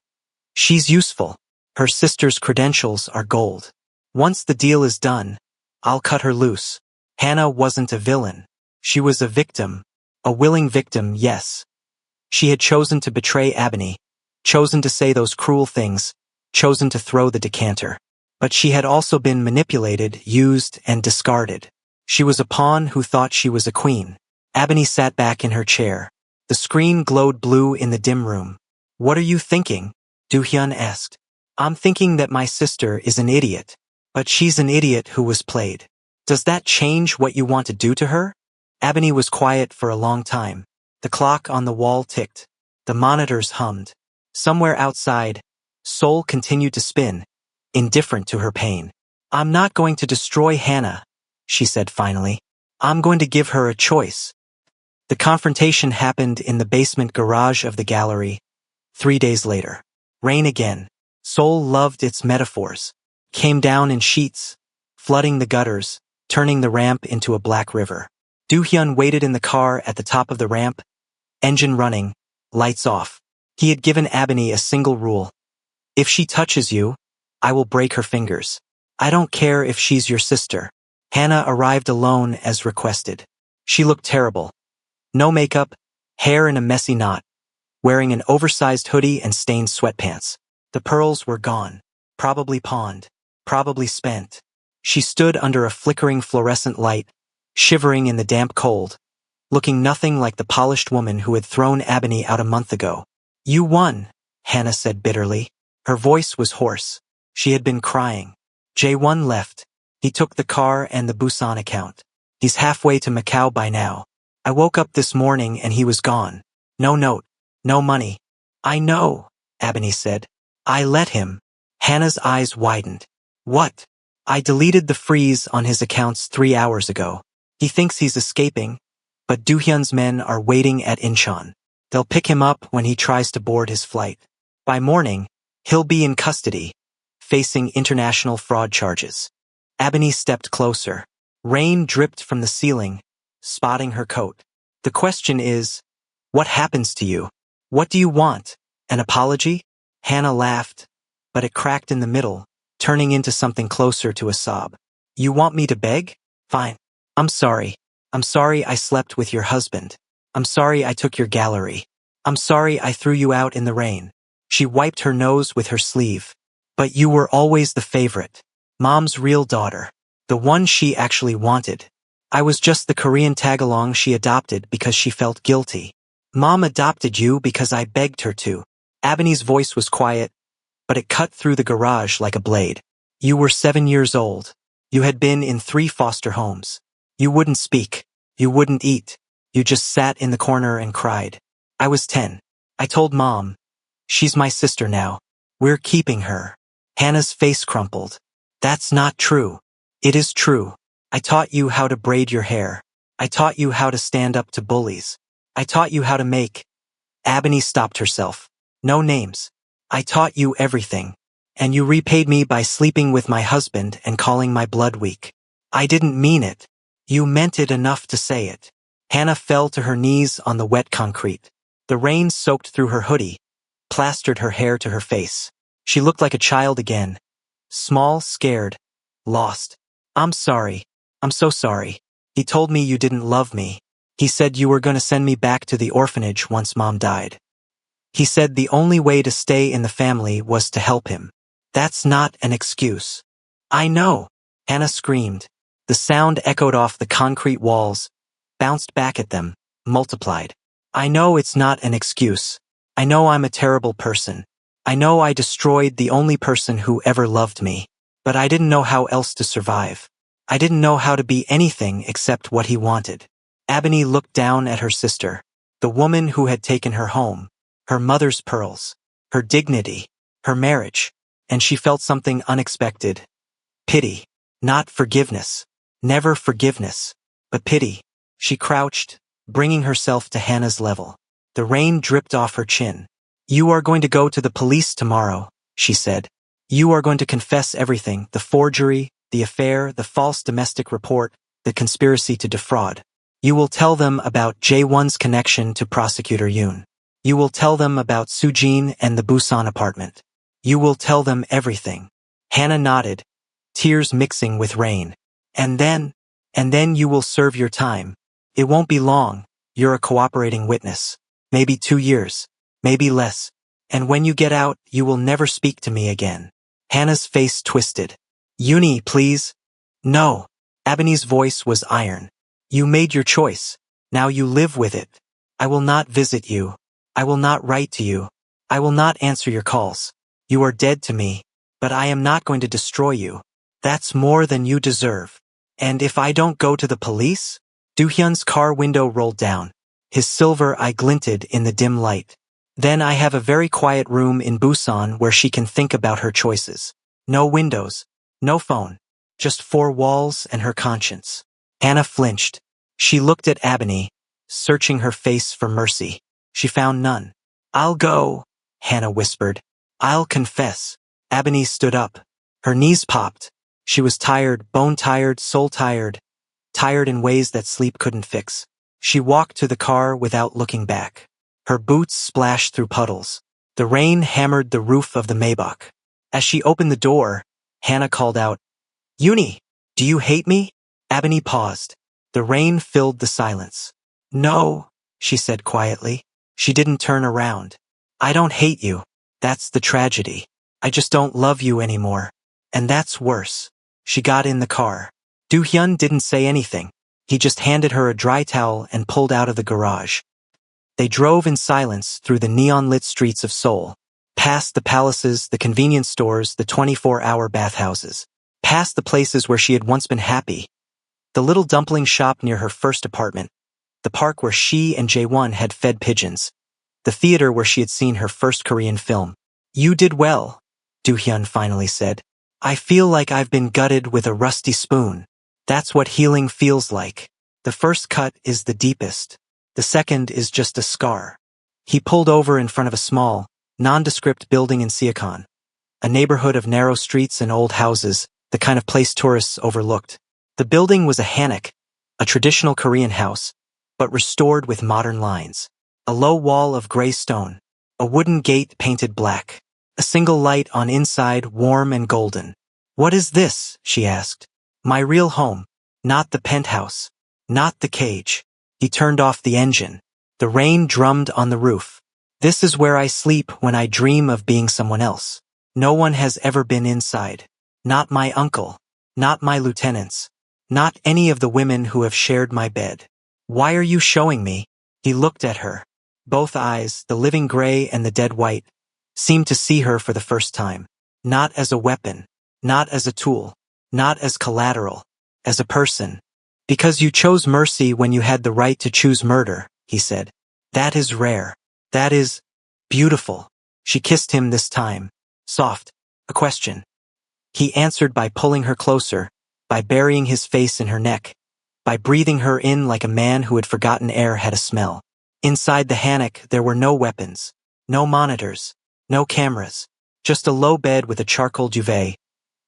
"She's useful. Her sister's credentials are gold. Once the deal is done, I'll cut her loose." Hannah wasn't a villain. She was a victim. A willing victim, yes. She had chosen to betray Ebony, chosen to say those cruel things, chosen to throw the decanter. But she had also been manipulated, used, and discarded. She was a pawn who thought she was a queen. Ebony sat back in her chair. The screen glowed blue in the dim room. "What are you thinking?" Doohyun asked. "I'm thinking that my sister is an idiot. But she's an idiot who was played. Does that change what you want to do to her?" Ebony was quiet for a long time. The clock on the wall ticked. The monitors hummed. Somewhere outside, Seoul continued to spin, indifferent to her pain. "I'm not going to destroy Hannah," she said finally. "I'm going to give her a choice." The confrontation happened in the basement garage of the gallery. 3 days later. Rain again. Seoul loved its metaphors. Came down in sheets, flooding the gutters, turning the ramp into a black river. Doohyun waited in the car at the top of the ramp, engine running, lights off. He had given Ebony a single rule. "If she touches you, I will break her fingers. I don't care if she's your sister." Hannah arrived alone as requested. She looked terrible. No makeup, hair in a messy knot, wearing an oversized hoodie and stained sweatpants. The pearls were gone, probably pawned, probably spent. She stood under a flickering fluorescent light, shivering in the damp cold, looking nothing like the polished woman who had thrown Ebony out a month ago. "You won," Hannah said bitterly. Her voice was hoarse. She had been crying. J1 left. He took the car and the Busan account. He's halfway to Macau by now. I woke up this morning and he was gone. No note. No money. "I know," Ebony said. "I let him." Hannah's eyes widened. "What?" "I deleted the freeze on his accounts 3 hours ago. He thinks he's escaping, but Doohyun's men are waiting at Incheon. They'll pick him up when he tries to board his flight. By morning, he'll be in custody, facing international fraud charges." Ebony stepped closer. Rain dripped from the ceiling, spotting her coat. The question is, what happens to you? What do you want? An apology? Hannah laughed, but it cracked in the middle, turning into something closer to a sob. You want me to beg? Fine. I'm sorry. I'm sorry I slept with your husband. I'm sorry I took your gallery. I'm sorry I threw you out in the rain. She wiped her nose with her sleeve. But you were always the favorite. Mom's real daughter. The one she actually wanted. I was just the Korean tag-along she adopted because she felt guilty. Mom adopted you because I begged her to. Ebony's voice was quiet, but it cut through the garage like a blade. You were 7 years old. You had been in 3 foster homes. You wouldn't speak. You wouldn't eat. You just sat in the corner and cried. I was 10. I told Mom. She's my sister now. We're keeping her. Hannah's face crumpled. That's not true. It is true. I taught you how to braid your hair. I taught you how to stand up to bullies. I taught you how to make. Ebony stopped herself. No names. I taught you everything. And you repaid me by sleeping with my husband and calling my blood weak. I didn't mean it. You meant it enough to say it. Hannah fell to her knees on the wet concrete. The rain soaked through her hoodie, plastered her hair to her face. She looked like a child again. Small, scared, lost. I'm sorry. I'm so sorry. He told me you didn't love me. He said you were going to send me back to the orphanage once Mom died. He said the only way to stay in the family was to help him. That's not an excuse. I know. Hannah screamed. The sound echoed off the concrete walls, bounced back at them, multiplied. I know it's not an excuse. I know I'm a terrible person. I know I destroyed the only person who ever loved me. But I didn't know how else to survive. I didn't know how to be anything except what he wanted. Ebony looked down at her sister, the woman who had taken her home, her mother's pearls, her dignity, her marriage, and she felt something unexpected. Pity. Not forgiveness. Never forgiveness. But pity. She crouched, bringing herself to Hannah's level. The rain dripped off her chin. You are going to go to the police tomorrow, she said. You are going to confess everything, the forgery, the affair, the false domestic report, the conspiracy to defraud. You will tell them about Jae-won's connection to Prosecutor Yoon. You will tell them about Soo-jin and the Busan apartment. You will tell them everything. Hannah nodded, tears mixing with rain. And then you will serve your time. It won't be long. You're a cooperating witness. Maybe 2 years. Maybe less. And when you get out, you will never speak to me again. Hannah's face twisted. Yooni, please. No. Ebony's voice was iron. You made your choice. Now you live with it. I will not visit you. I will not write to you. I will not answer your calls. You are dead to me. But I am not going to destroy you. That's more than you deserve. And if I don't go to the police? Do-hyun's car window rolled down. His silver eye glinted in the dim light. Then I have a very quiet room in Busan where she can think about her choices. No windows. No phone. Just 4 walls and her conscience. Hannah flinched. She looked at Ebony, searching her face for mercy. She found none. I'll go, Hannah whispered. I'll confess. Ebony stood up. Her knees popped. She was tired, bone-tired, soul-tired, tired in ways that sleep couldn't fix. She walked to the car without looking back. Her boots splashed through puddles. The rain hammered the roof of the Maybach. As she opened the door, Hannah called out, Yooni, do you hate me? Ebony paused. The rain filled the silence. No, she said quietly. She didn't turn around. I don't hate you. That's the tragedy. I just don't love you anymore. And that's worse. She got in the car. Do-hyun didn't say anything. He just handed her a dry towel and pulled out of the garage. They drove in silence through the neon-lit streets of Seoul, past the palaces, the convenience stores, the 24-hour bathhouses, past the places where she had once been happy, the little dumpling shop near her first apartment, the park where she and Jae-won had fed pigeons, the theater where she had seen her first Korean film. You did well, Do-hyun finally said. I feel like I've been gutted with a rusty spoon. That's what healing feels like. The first cut is the deepest. The second is just a scar. He pulled over in front of a small, nondescript building in Seokon, a neighborhood of narrow streets and old houses, the kind of place tourists overlooked. The building was a hanok, a traditional Korean house, but restored with modern lines. A low wall of gray stone, a wooden gate painted black, a single light on inside warm and golden. "What is this?" she asked. "My real home, not the penthouse, not the cage." He turned off the engine. The rain drummed on the roof. "This is where I sleep when I dream of being someone else. No one has ever been inside. Not my uncle, not my lieutenants, not any of the women who have shared my bed." "Why are you showing me?" He looked at her. Both eyes, the living gray and the dead white, seemed to see her for the first time. Not as a weapon, not as a tool, not as collateral, as a person. "Because you chose mercy when you had the right to choose murder," he said. "That is rare. That is beautiful." She kissed him this time. Soft. A question. He answered by pulling her closer, by burying his face in her neck, by breathing her in like a man who had forgotten air had a smell. Inside the hanok there were no weapons, no monitors, no cameras, just a low bed with a charcoal duvet,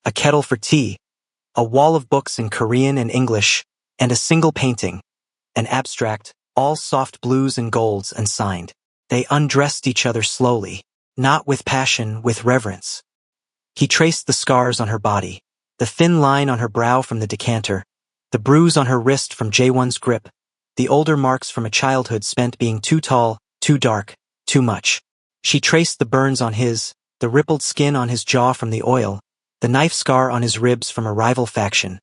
a kettle for tea, a wall of books in Korean and English, and a single painting, an abstract, all soft blues and golds and signed. They undressed each other slowly, not with passion, with reverence. He traced the scars on her body, the thin line on her brow from the decanter, the bruise on her wrist from Jaewon's grip, the older marks from a childhood spent being too tall, too dark, too much. She traced the burns on his, the rippled skin on his jaw from the oil, the knife scar on his ribs from a rival faction,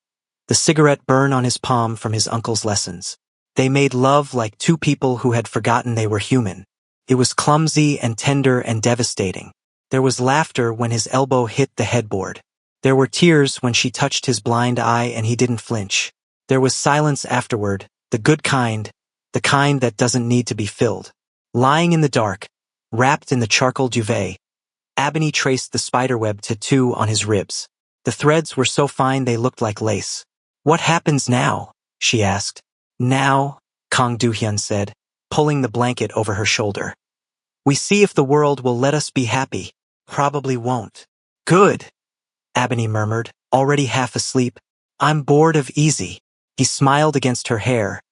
the cigarette burn on his palm from his uncle's lessons. They made love like two people who had forgotten they were human. It was clumsy and tender and devastating. There was laughter when his elbow hit the headboard. There were tears when she touched his blind eye and he didn't flinch. There was silence afterward, the good kind, the kind that doesn't need to be filled. Lying in the dark, wrapped in the charcoal duvet, Ebony traced the spiderweb tattoo on his ribs. The threads were so fine they looked like lace. "What happens now?" she asked. "Now," Kang Do-hyun said, pulling the blanket over her shoulder. "We see if the world will let us be happy. Probably won't." "Good," Ebony murmured, already half asleep. "I'm bored of easy." He smiled against her hair.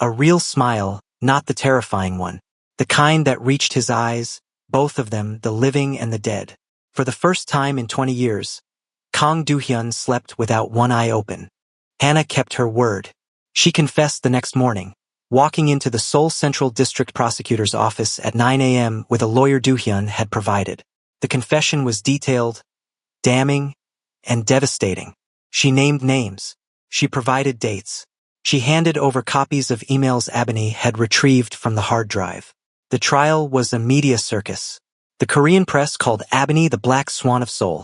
A real smile, not the terrifying one. The kind that reached his eyes, both of them, the living and the dead. For the first time in 20 years, Kang Do-hyun slept without one eye open. Hannah kept her word. She confessed the next morning, walking into the Seoul Central District Prosecutor's office at 9 a.m. with a lawyer Do-hyun had provided. The confession was detailed, damning, and devastating. She named names. She provided dates. She handed over copies of emails Ebony had retrieved from the hard drive. The trial was a media circus. The Korean press called Ebony the Black Swan of Seoul,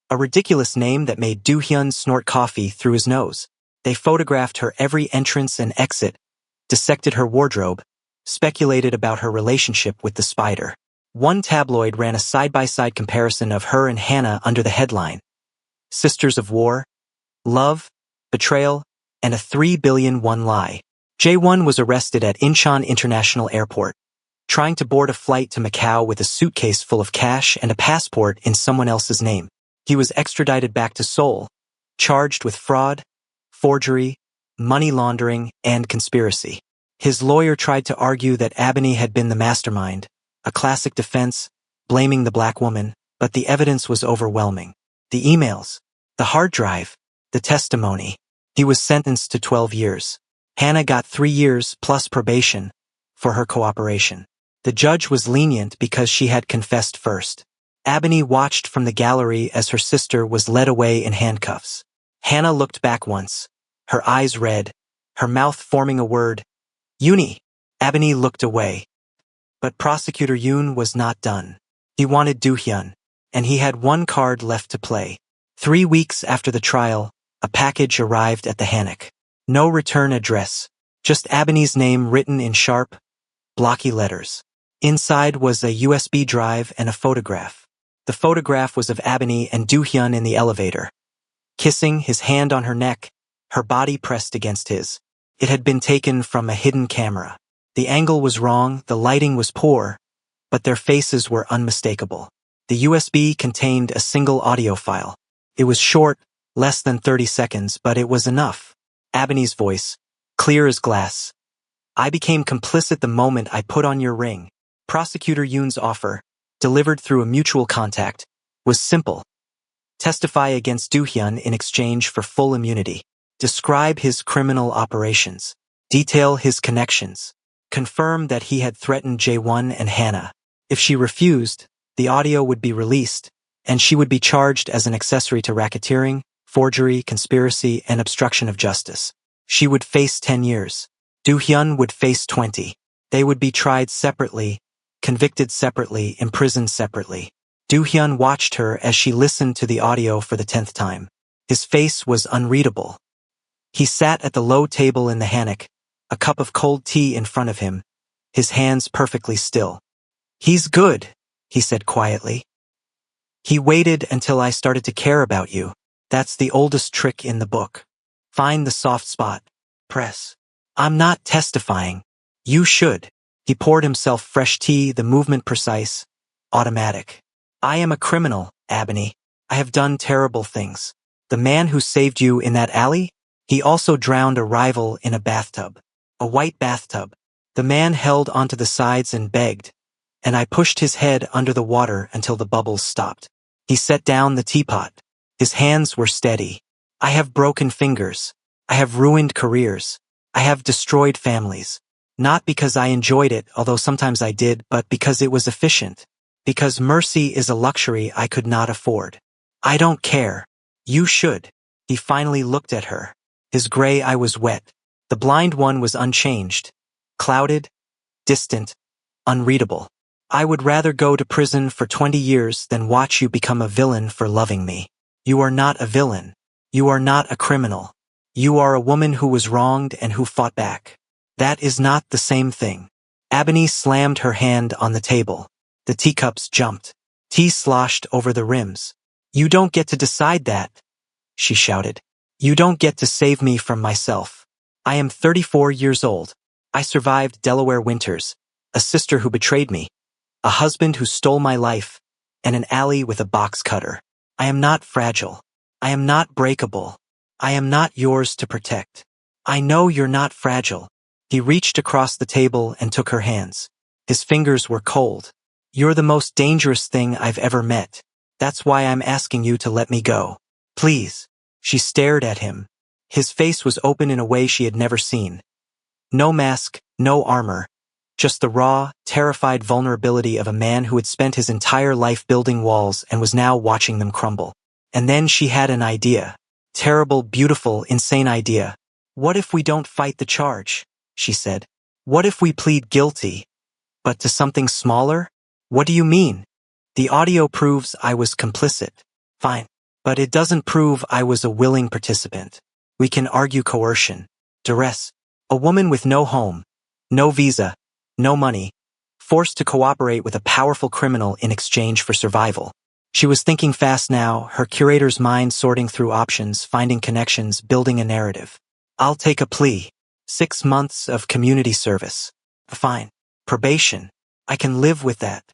a ridiculous name that made Do-hyun snort coffee through his nose. They photographed her every entrance and exit, dissected her wardrobe, speculated about her relationship with the spider. One tabloid ran a side-by-side comparison of her and Hannah under the headline, "Sisters of War, Love, Betrayal, and a 3 billion won lie." Jae-won was arrested at Incheon International Airport, trying to board a flight to Macau with a suitcase full of cash and a passport in someone else's name. He was extradited back to Seoul, charged with fraud, forgery, money laundering, and conspiracy. His lawyer tried to argue that Ebony had been the mastermind, a classic defense, blaming the black woman, but the evidence was overwhelming. The emails, the hard drive, the testimony. He was sentenced to 12 years. Hannah got 3 years plus probation for her cooperation. The judge was lenient because she had confessed first. Ebony watched from the gallery as her sister was led away in handcuffs. Hannah looked back once, her eyes red, her mouth forming a word, "Uni." Ebony looked away. But Prosecutor Yoon was not done. He wanted Do-hyun, and he had one card left to play. 3 weeks after the trial, a package arrived at the hanok. No return address, just Ebony's name written in sharp, blocky letters. Inside was a USB drive and a photograph. The photograph was of Ebony and Do-hyun in the elevator, kissing, his hand on her neck, her body pressed against his. It had been taken from a hidden camera. The angle was wrong, the lighting was poor, but their faces were unmistakable. The USB contained a single audio file. It was short, Less than 30 seconds, but it was enough. Ebony's voice, clear as glass. I became complicit the moment I put on your ring. Prosecutor Yoon's offer, delivered through a mutual contact, was simple. Testify against Do-hyun in exchange for full immunity. Describe his criminal operations. Detail his connections. Confirm that he had threatened Jae-won and Hannah. If she refused, the audio would be released, and she would be charged as an accessory to racketeering, forgery, conspiracy, and obstruction of justice. She would face 10 years. Do-hyun would face 20. They would be tried separately, convicted separately, imprisoned separately. Do-hyun watched her as she listened to the audio for the 10th time. His face was unreadable. He sat at the low table in the hammock, a cup of cold tea in front of him, his hands perfectly still. He's good, he said quietly. He waited until I started to care about you. That's the oldest trick in the book. Find the soft spot. Press. I'm not testifying. You should. He poured himself fresh tea, the movement precise, automatic. I am a criminal, Ebony. I have done terrible things. The man who saved you in that alley? He also drowned a rival in a bathtub. A white bathtub. The man held onto the sides and begged, and I pushed his head under the water until the bubbles stopped. He set down the teapot. His hands were steady. I have broken fingers. I have ruined careers. I have destroyed families. Not because I enjoyed it, although sometimes I did, but because it was efficient. Because mercy is a luxury I could not afford. I don't care. You should. He finally looked at her. His gray eye was wet. The blind one was unchanged. Clouded, distant, unreadable. I would rather go to prison for 20 years than watch you become a villain for loving me. You are not a villain. You are not a criminal. You are a woman who was wronged and who fought back. That is not the same thing. Ebony slammed her hand on the table. The teacups jumped. Tea sloshed over the rims. You don't get to decide that, she shouted. You don't get to save me from myself. I am 34 years old. I survived Delaware winters, a sister who betrayed me, a husband who stole my life, and an alley with a box cutter. I am not fragile. I am not breakable. I am not yours to protect. I know you're not fragile. He reached across the table and took her hands. His fingers were cold. You're the most dangerous thing I've ever met. That's why I'm asking you to let me go. Please. She stared at him. His face was open in a way she had never seen. No mask, no armor. Just the raw, terrified vulnerability of a man who had spent his entire life building walls and was now watching them crumble. And then she had an idea. Terrible, beautiful, insane idea. What if we don't fight the charge? She said. What if we plead guilty? But to something smaller? What do you mean? The audio proves I was complicit. Fine. But it doesn't prove I was a willing participant. We can argue coercion, duress. A woman with no home, no visa, no money, forced to cooperate with a powerful criminal in exchange for survival. She was thinking fast now, her curator's mind sorting through options, finding connections, building a narrative. I'll take a plea. 6 months of community service. Fine. Probation. I can live with that.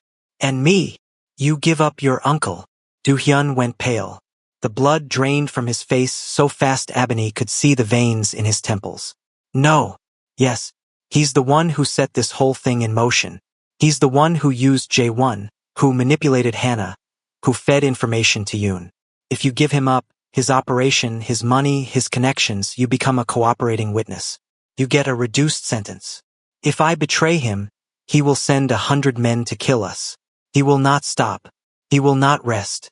And me. You give up your uncle. Do-hyun went pale. The blood drained from his face so fast Ebony could see the veins in his temples. No. Yes. He's the one who set this whole thing in motion. He's the one who used Jae-won, who manipulated Hannah, who fed information to Yoon. If you give him up, his operation, his money, his connections, you become a cooperating witness. You get a reduced sentence. If I betray him, he will send 100 men to kill us. He will not stop. He will not rest.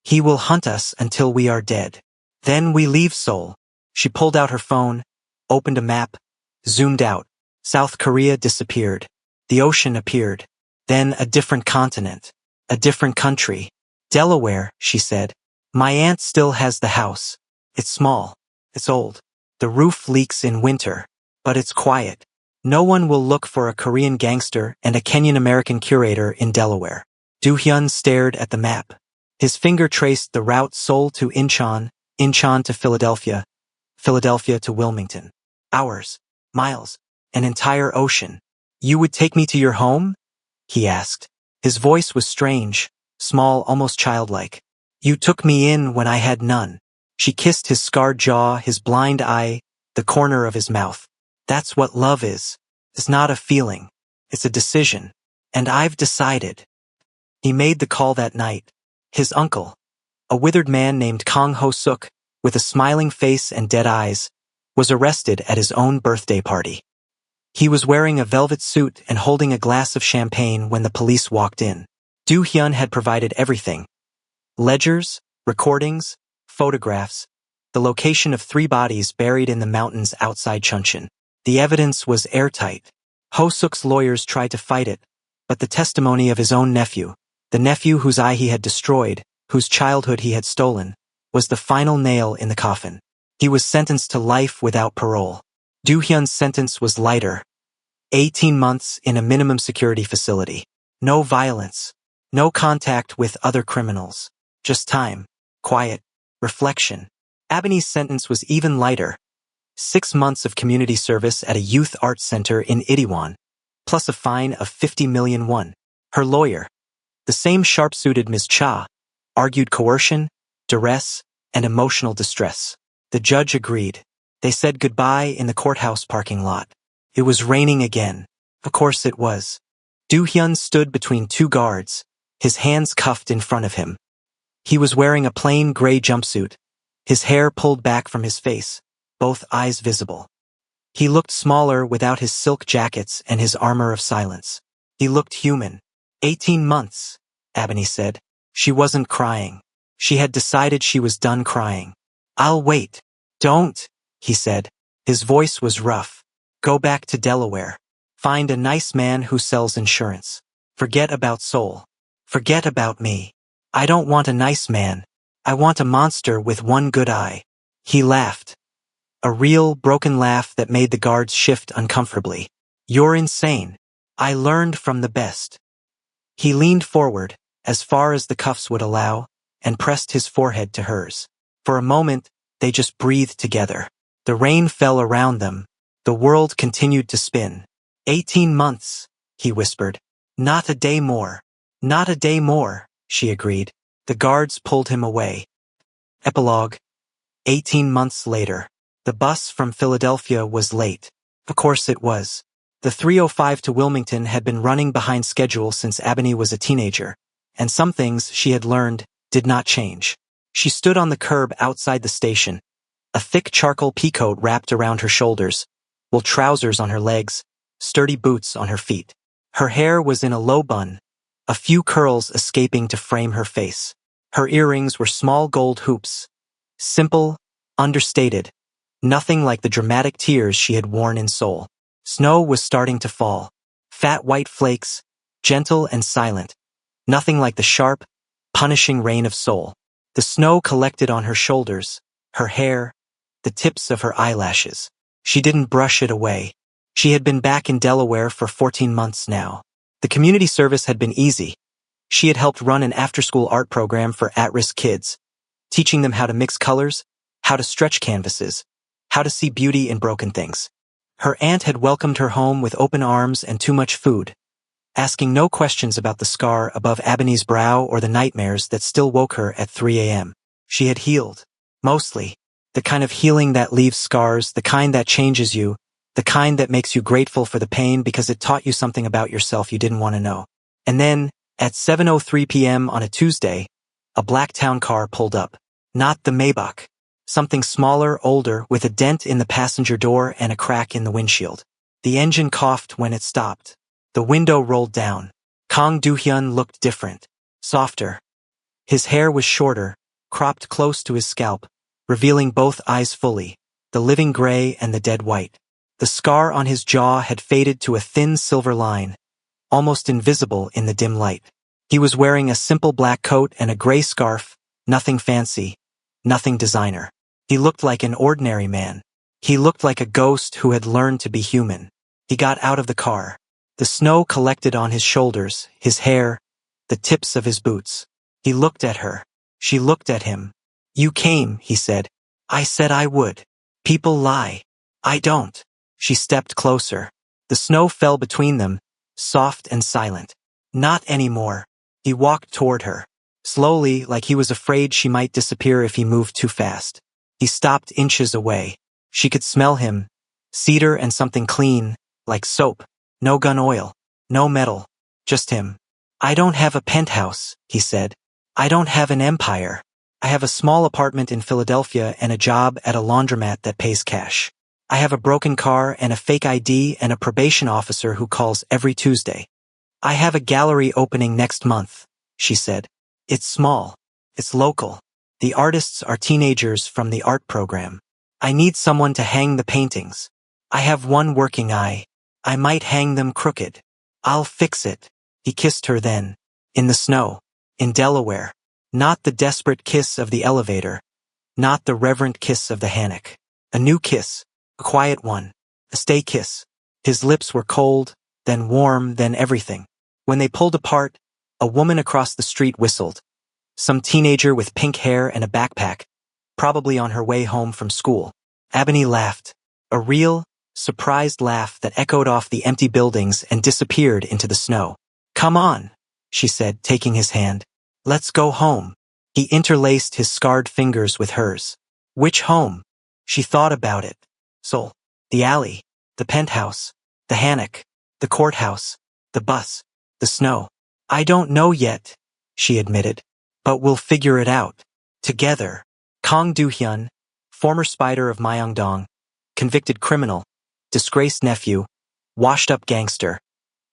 He will hunt us until we are dead. Then we leave Seoul. She pulled out her phone, opened a map, zoomed out. South Korea disappeared. The ocean appeared. Then a different continent. A different country. Delaware, she said. My aunt still has the house. It's small. It's old. The roof leaks in winter. But it's quiet. No one will look for a Korean gangster and a Kenyan-American curator in Delaware. Do-hyun stared at the map. His finger traced the route Seoul to Incheon, Incheon to Philadelphia, Philadelphia to Wilmington. Hours, miles, an entire ocean. You would take me to your home? He asked. His voice was strange, small, almost childlike. You took me in when I had none. She kissed his scarred jaw, his blind eye, the corner of his mouth. That's what love is. It's not a feeling. It's a decision. And I've decided. He made the call that night. His uncle, a withered man named Kang Ho-suk, with a smiling face and dead eyes, was arrested at his own birthday party. He was wearing a velvet suit and holding a glass of champagne when the police walked in. Do-hyun had provided everything. Ledgers, recordings, photographs, the location of 3 bodies buried in the mountains outside Chuncheon. The evidence was airtight. Ho-suk's lawyers tried to fight it, but the testimony of his own nephew, the nephew whose eye he had destroyed, whose childhood he had stolen, was the final nail in the coffin. He was sentenced to life without parole. Do-hyun's sentence was lighter. 18 months in a minimum security facility. No violence. No contact with other criminals. Just time, quiet, reflection. Ebony's sentence was even lighter. 6 months of community service at a youth arts center in Itaewon, plus a fine of 50 million won. Her lawyer, the same sharp-suited Ms. Cha, argued coercion, duress, and emotional distress. The judge agreed. They said goodbye in the courthouse parking lot. It was raining again. Of course it was. Do-hyun stood between 2 guards, his hands cuffed in front of him. He was wearing a plain gray jumpsuit, his hair pulled back from his face, both eyes visible. He looked smaller without his silk jackets and his armor of silence. He looked human. 18 months, Ebony said. She wasn't crying. She had decided she was done crying. I'll wait. Don't, he said. His voice was rough. Go back to Delaware. Find a nice man who sells insurance. Forget about Seoul. Forget about me. I don't want a nice man. I want a monster with one good eye. He laughed. A real, broken laugh that made the guards shift uncomfortably. You're insane. I learned from the best. He leaned forward, as far as the cuffs would allow, and pressed his forehead to hers. For a moment, they just breathed together. The rain fell around them. The world continued to spin. 18 months, he whispered. Not a day more. Not a day more, she agreed. The guards pulled him away. Epilogue. 18 months later. The bus from Philadelphia was late. Of course it was. The 3:05 to Wilmington had been running behind schedule since Ebony was a teenager, and some things she had learned did not change. She stood on the curb outside the station, a thick charcoal peacoat wrapped around her shoulders, wool trousers on her legs, sturdy boots on her feet. Her hair was in a low bun, a few curls escaping to frame her face. Her earrings were small gold hoops, simple, understated, nothing like the dramatic tears she had worn in Seoul. Snow was starting to fall. Fat white flakes, gentle and silent. Nothing like the sharp, punishing rain of Seoul. The snow collected on her shoulders, her hair, the tips of her eyelashes. She didn't brush it away. She had been back in Delaware for 14 months now. The community service had been easy. She had helped run an after-school art program for at-risk kids, teaching them how to mix colors, how to stretch canvases, how to see beauty in broken things. Her aunt had welcomed her home with open arms and too much food, asking no questions about the scar above Ebony's brow or the nightmares that still woke her at 3 a.m. She had healed. Mostly. The kind of healing that leaves scars, the kind that changes you, the kind that makes you grateful for the pain because it taught you something about yourself you didn't want to know. And then, at 7:03 p.m. on a Tuesday, a black town car pulled up. Not the Maybach. Something smaller, older, with a dent in the passenger door and a crack in the windshield. The engine coughed when it stopped. The window rolled down. Kang Do-hyun looked different. Softer. His hair was shorter, cropped close to his scalp, revealing both eyes fully, the living gray and the dead white. The scar on his jaw had faded to a thin silver line, almost invisible in the dim light. He was wearing a simple black coat and a gray scarf, nothing fancy, nothing designer. He looked like an ordinary man. He looked like a ghost who had learned to be human. He got out of the car. The snow collected on his shoulders, his hair, the tips of his boots. He looked at her. She looked at him. You came, he said. I said I would. People lie. I don't. She stepped closer. The snow fell between them, soft and silent. Not anymore. He walked toward her. Slowly, like he was afraid she might disappear if he moved too fast. He stopped inches away. She could smell him. Cedar and something clean, like soap. No gun oil. No metal. Just him. I don't have a penthouse, he said. I don't have an empire. I have a small apartment in Philadelphia and a job at a laundromat that pays cash. I have a broken car and a fake ID and a probation officer who calls every Tuesday. I have a gallery opening next month, she said. It's small. It's local. The artists are teenagers from the art program. I need someone to hang the paintings. I have one working eye. I might hang them crooked. I'll fix it. He kissed her then. In the snow. In Delaware. Not the desperate kiss of the elevator. Not the reverent kiss of the hammock. A new kiss. A quiet one. A stay kiss. His lips were cold, then warm, then everything. When they pulled apart, a woman across the street whistled. Some teenager with pink hair and a backpack, probably on her way home from school. Ebony laughed. A real, surprised laugh that echoed off the empty buildings and disappeared into the snow. Come on, she said, taking his hand. Let's go home. He interlaced his scarred fingers with hers. Which home? She thought about it. Seoul. The alley. The penthouse. The hammock. The courthouse. The bus. The snow. I don't know yet, she admitted. But we'll figure it out. Together. Kang Do-hyun, former spider of Myeongdong, convicted criminal, disgraced nephew, washed-up gangster,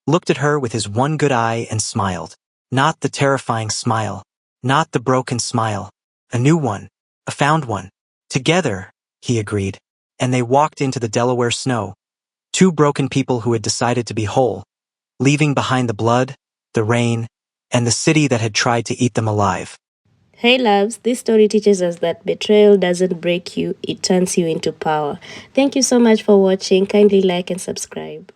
looked at her with his one good eye and smiled. Not the terrifying smile. Not the broken smile. A new one. A found one. Together, he agreed. And they walked into the Delaware snow. Two broken people who had decided to be whole, leaving behind the blood, the rain, and the city that had tried to eat them alive. Hey loves, this story teaches us that betrayal doesn't break you, it turns you into power. Thank you so much for watching. Kindly like and subscribe.